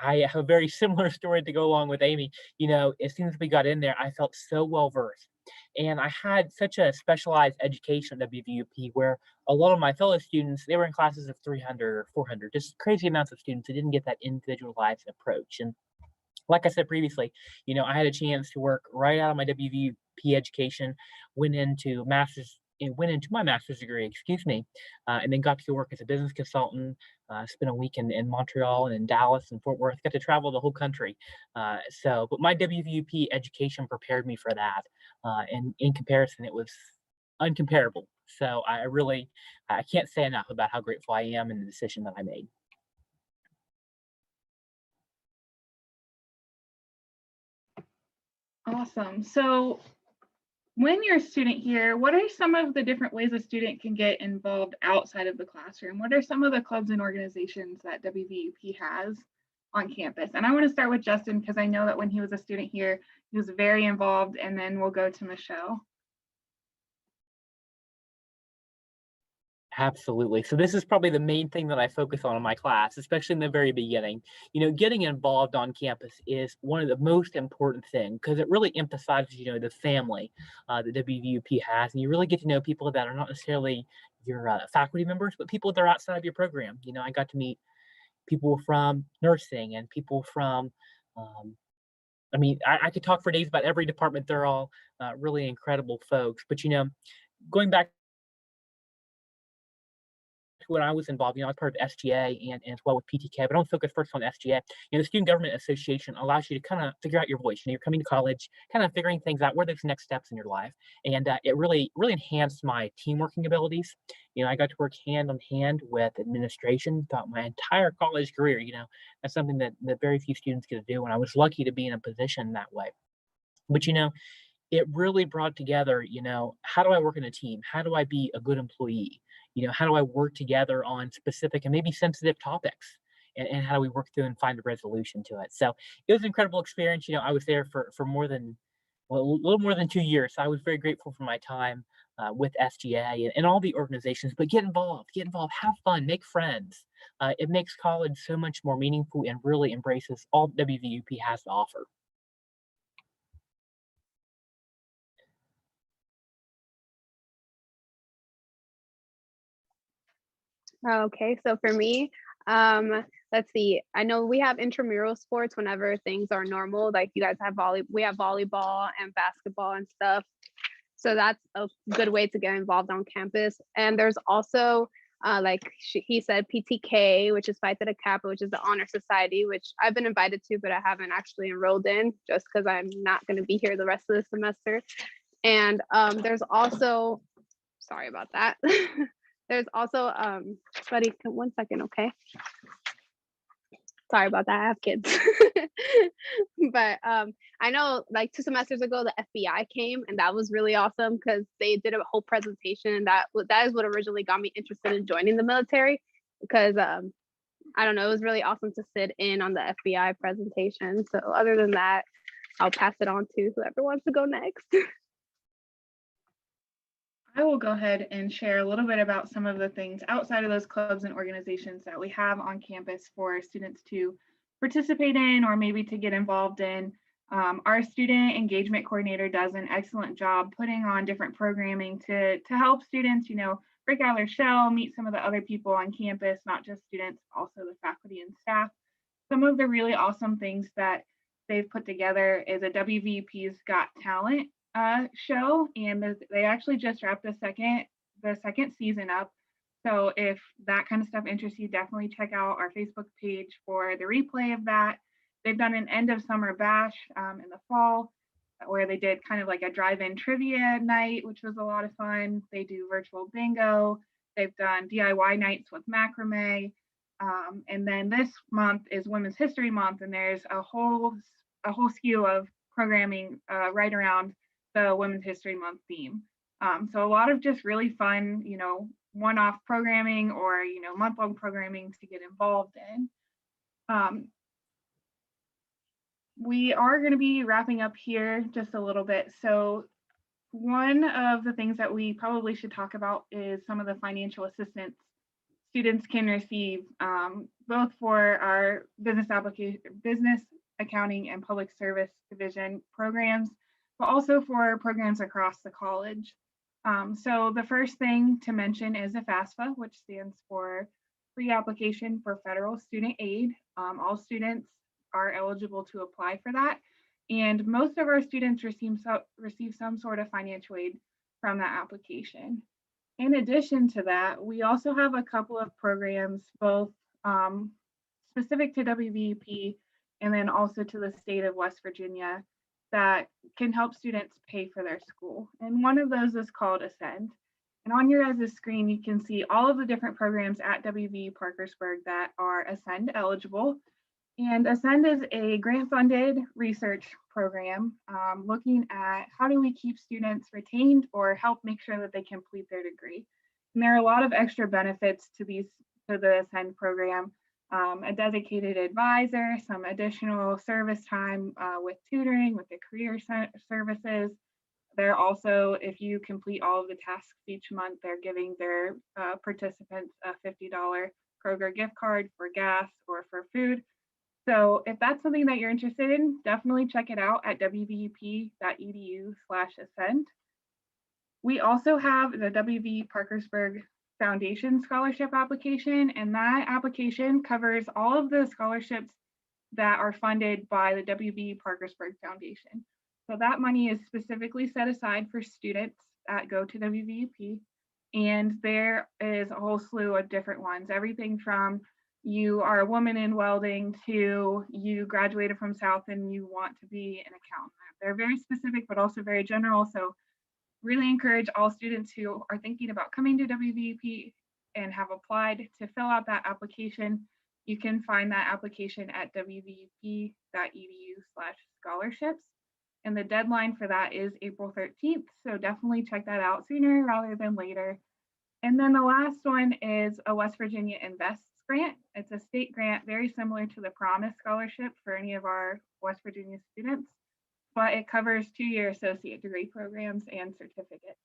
I have a very similar story to go along with Amy. As soon as we got in there, I felt so well versed. And I had such a specialized education at WVUP where a lot of my fellow students, they were in classes of 300 or 400, just crazy amounts of students. They didn't get that individualized approach. And like I said previously, I had a chance to work right out of my WVP education, went into my master's degree, excuse me, and then got to work as a business consultant. Spent a week in Montreal and in Dallas and Fort Worth. Got to travel the whole country. But my WVP education prepared me for that. And in comparison, it was uncomparable. So I can't say enough about how grateful I am in the decision that I made. Awesome. So when you're a student here, what are some of the different ways a student can get involved outside of the classroom? What are some of the clubs and organizations that WVUP has on campus? And I want to start with Justin because I know that when he was a student here, he was very involved, and then we'll go to Michelle. Absolutely. So this is probably the main thing that I focus on in my class, especially in the very beginning. Getting involved on campus is one of the most important things because it really emphasizes, the family that WVUP has, and you really get to know people that are not necessarily your faculty members, but people that are outside of your program. I got to meet people from nursing and people from, I could talk for days about every department. They're all really incredible folks. But going back when I was involved, I was part of SGA and as well with PTK, but I don't focus first on SGA. The Student Government Association allows you to kind of figure out your voice. You're coming to college, kind of figuring things out. What are those next steps in your life? And it really enhanced my team working abilities. I got to work hand on hand with administration throughout my entire college career. That's something that very few students get to do. And I was lucky to be in a position that way. But it really brought together, how do I work in a team? How do I be a good employee? How do I work together on specific and maybe sensitive topics? And how do we work through and find a resolution to it? So it was an incredible experience. I was there for a little more than 2 years. So I was very grateful for my time with FGA and all the organizations, but get involved, have fun, make friends. It makes college so much more meaningful and really embraces all WVUP has to offer. Okay, so for me, let's see. I know we have intramural sports whenever things are normal. Like you guys have we have volleyball and basketball and stuff. So that's a good way to get involved on campus. And there's also, like he said, PTK, which is Phi Theta Kappa, which is the honor society, which I've been invited to, but I haven't actually enrolled in just because I'm not going to be here the rest of the semester. And there's also, sorry about that. There's also, buddy, 1 second, okay? Sorry about that, I have kids. But I know like 2 semesters ago, the FBI came and that was really awesome because they did a whole presentation, and that is what originally got me interested in joining the military, because I don't know, it was really awesome to sit in on the FBI presentation. So other than that, I'll pass it on to whoever wants to go next. I will go ahead and share a little bit about some of the things outside of those clubs and organizations that we have on campus for students to participate in or maybe to get involved in. Our student engagement coordinator does an excellent job putting on different programming to help students, break out of their shell, meet some of the other people on campus, not just students, also the faculty and staff. Some of the really awesome things that they've put together is a WVUP's Got Talent show, and they actually just wrapped the second season up. So if that kind of stuff interests you, definitely check out our Facebook page for the replay of that. They've done an end of summer bash in the fall where they did kind of like a drive-in trivia night, which was a lot of fun. They do virtual bingo. They've done DIY nights with macrame. And then this month is Women's History Month, and there's a whole skew of programming right around the Women's History Month theme. So a lot of just really fun, one-off programming or, month-long programming to get involved in. We are going to be wrapping up here just a little bit. So one of the things that we probably should talk about is some of the financial assistance students can receive, both for our business accounting and public service division programs, but also for programs across the college. So the first thing to mention is a FAFSA, which stands for Free Application for Federal Student Aid. All students are eligible to apply for that. And most of our students receive some sort of financial aid from that application. In addition to that, we also have a couple of programs, both specific to WVUP and then also to the state of West Virginia, that can help students pay for their school. And one of those is called Ascend. And on your guys' screen, you can see all of the different programs at WVU Parkersburg that are Ascend eligible. And Ascend is a grant-funded research program looking at how do we keep students retained or help make sure that they complete their degree. And there are a lot of extra benefits to the Ascend program. A dedicated advisor, some additional service time with tutoring, with the career services. They're also, if you complete all of the tasks each month, they're giving their participants a $50 Kroger gift card for gas or for food. So if that's something that you're interested in, definitely check it out at wvup.edu/ascend. We also have the WVU Parkersburg Foundation Scholarship application, and that application covers all of the scholarships that are funded by the WVU Parkersburg Foundation. So that money is specifically set aside for students that go to WVUP, and there is a whole slew of different ones, everything from you are a woman in welding to you graduated from South and you want to be an accountant. They're very specific, but also very general. So really encourage all students who are thinking about coming to WVUP and have applied to fill out that application. You can find that application at wvup.edu/scholarships. And the deadline for that is April 13th. So definitely check that out sooner rather than later. And then the last one is a West Virginia Invests grant. It's a state grant very similar to the Promise Scholarship for any of our West Virginia students, but it covers 2-year associate degree programs and certificates.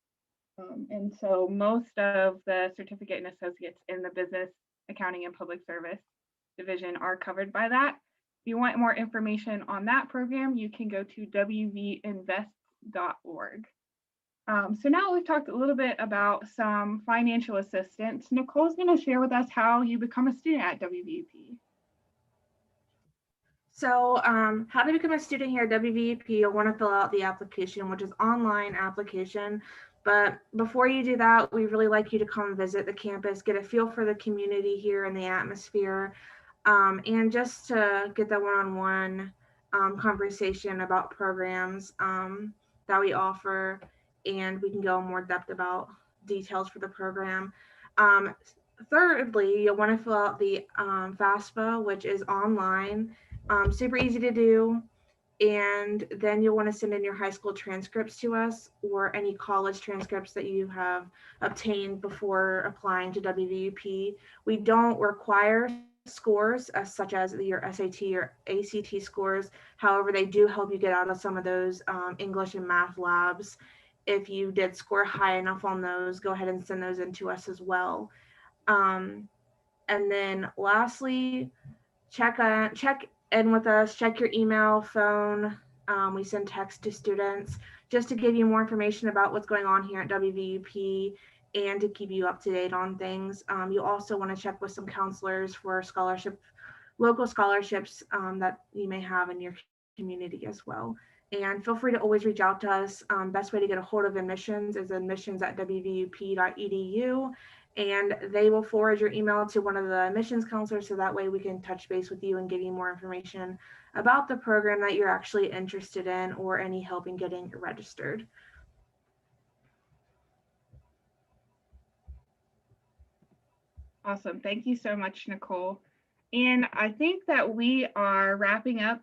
And so most of the certificate and associates in the business, accounting, and public service division are covered by that. If you want more information on that program, you can go to wvinvest.org. So now we've talked a little bit about some financial assistance. Nicole's going to share with us how you become a student at WVUP. So how to become a student here at WVUP, you'll want to fill out the application, which is online application. But before you do that, we really like you to come visit the campus, get a feel for the community here and the atmosphere, and just to get that one-on-one conversation about programs that we offer, and we can go in more depth about details for the program. Thirdly, you'll want to fill out the FAFSA, which is online. Super easy to do. And then you'll want to send in your high school transcripts to us, or any college transcripts that you have obtained before applying to WVUP. We don't require scores such as your SAT or ACT scores. However, they do help you get out of some of those English and math labs. If you did score high enough on those, go ahead and send those in to us as well. And then lastly, check in with us, check your email, phone. We send text to students just to give you more information about what's going on here at WVUP and to keep you up to date on things. You also want to check with some counselors for local scholarships that you may have in your community as well. And feel free to always reach out to us. Best way to get a hold of admissions is admissions@wvup.edu. And they will forward your email to one of the admissions counselors, so that way we can touch base with you and give you more information about the program that you're actually interested in, or any help in getting registered. Awesome. Thank you so much, Nicole. And I think that we are wrapping up.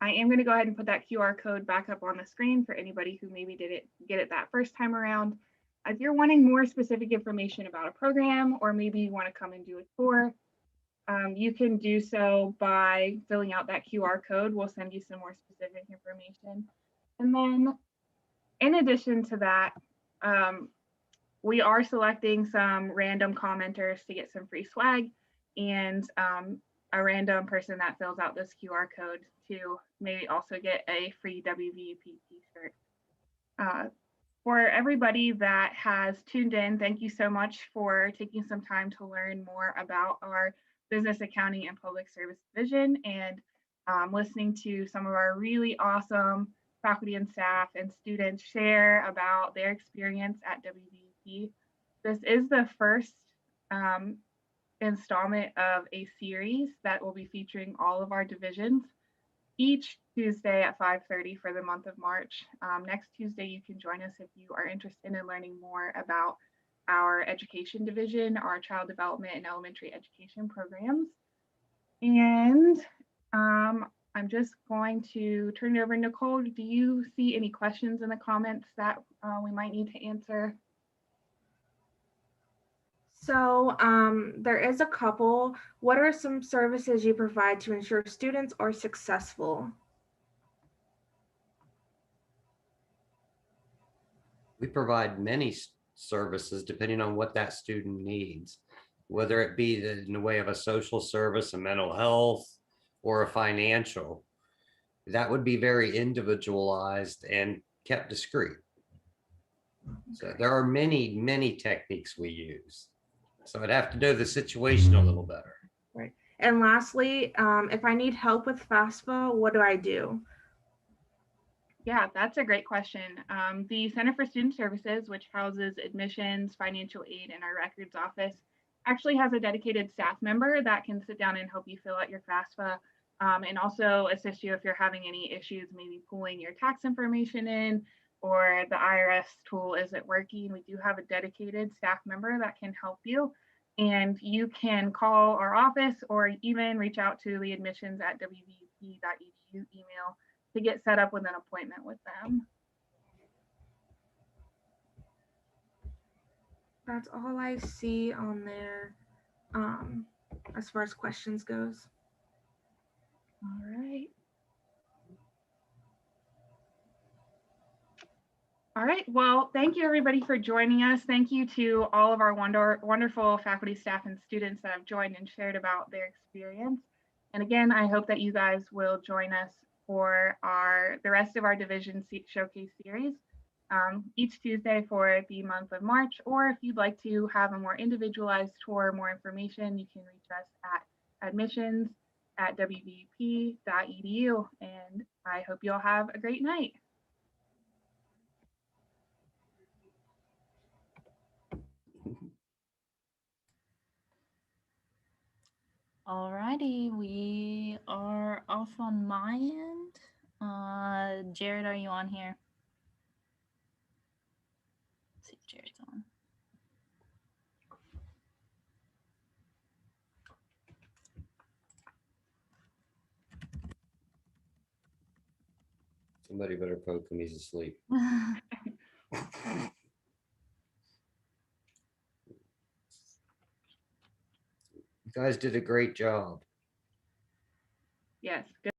I am going to go ahead and put that QR code back up on the screen for anybody who maybe didn't get it that first time around. If you're wanting more specific information about a program, or maybe you want to come and do a tour, you can do so by filling out that QR code. We'll send you some more specific information. And then in addition to that, we are selecting some random commenters to get some free swag, and a random person that fills out this QR code to maybe also get a free WVUP t-shirt. For everybody that has tuned in, thank you so much for taking some time to learn more about our business, accounting, and public service division, and listening to some of our really awesome faculty and staff and students share about their experience at WVUP. This is the first installment of a series that will be featuring all of our divisions each Tuesday at 5:30 for the month of March. Next Tuesday, you can join us if you are interested in learning more about our education division, our child development and elementary education programs. And I'm just going to turn it over to Nicole. Do you see any questions in the comments that we might need to answer? So there is a couple. What are some services you provide to ensure students are successful? We provide many services depending on what that student needs, whether it be in the way of a social service, a mental health, or a financial. That would be very individualized and kept discreet. So there are many, many techniques we use. So I'd have to know the situation a little better. Right. And lastly, if I need help with FAFSA, what do I do? Yeah, that's a great question. The Center for Student Services, which houses admissions, financial aid, and our records office, actually has a dedicated staff member that can sit down and help you fill out your FAFSA, and also assist you if you're having any issues, maybe pulling your tax information in, or the IRS tool isn't working. We do have a dedicated staff member that can help you. And you can call our office or even reach out to the admissions@wvup.edu email to get set up with an appointment with them. That's all I see on there as far as questions goes. All right. All right. Well, thank you everybody for joining us. Thank you to all of our wonderful faculty, staff, and students that have joined and shared about their experience. And again, I hope that you guys will join us for the rest of our Division Showcase series each Tuesday for the month of March. Or if you'd like to have a more individualized tour, more information, you can reach us at admissions@wvup.edu. And I hope you all have a great night. Alrighty, we are off on my end. Jared, are you on here? Let's see if Jared's on. Somebody better poke him, he's asleep. You guys did a great job. Yes. Good.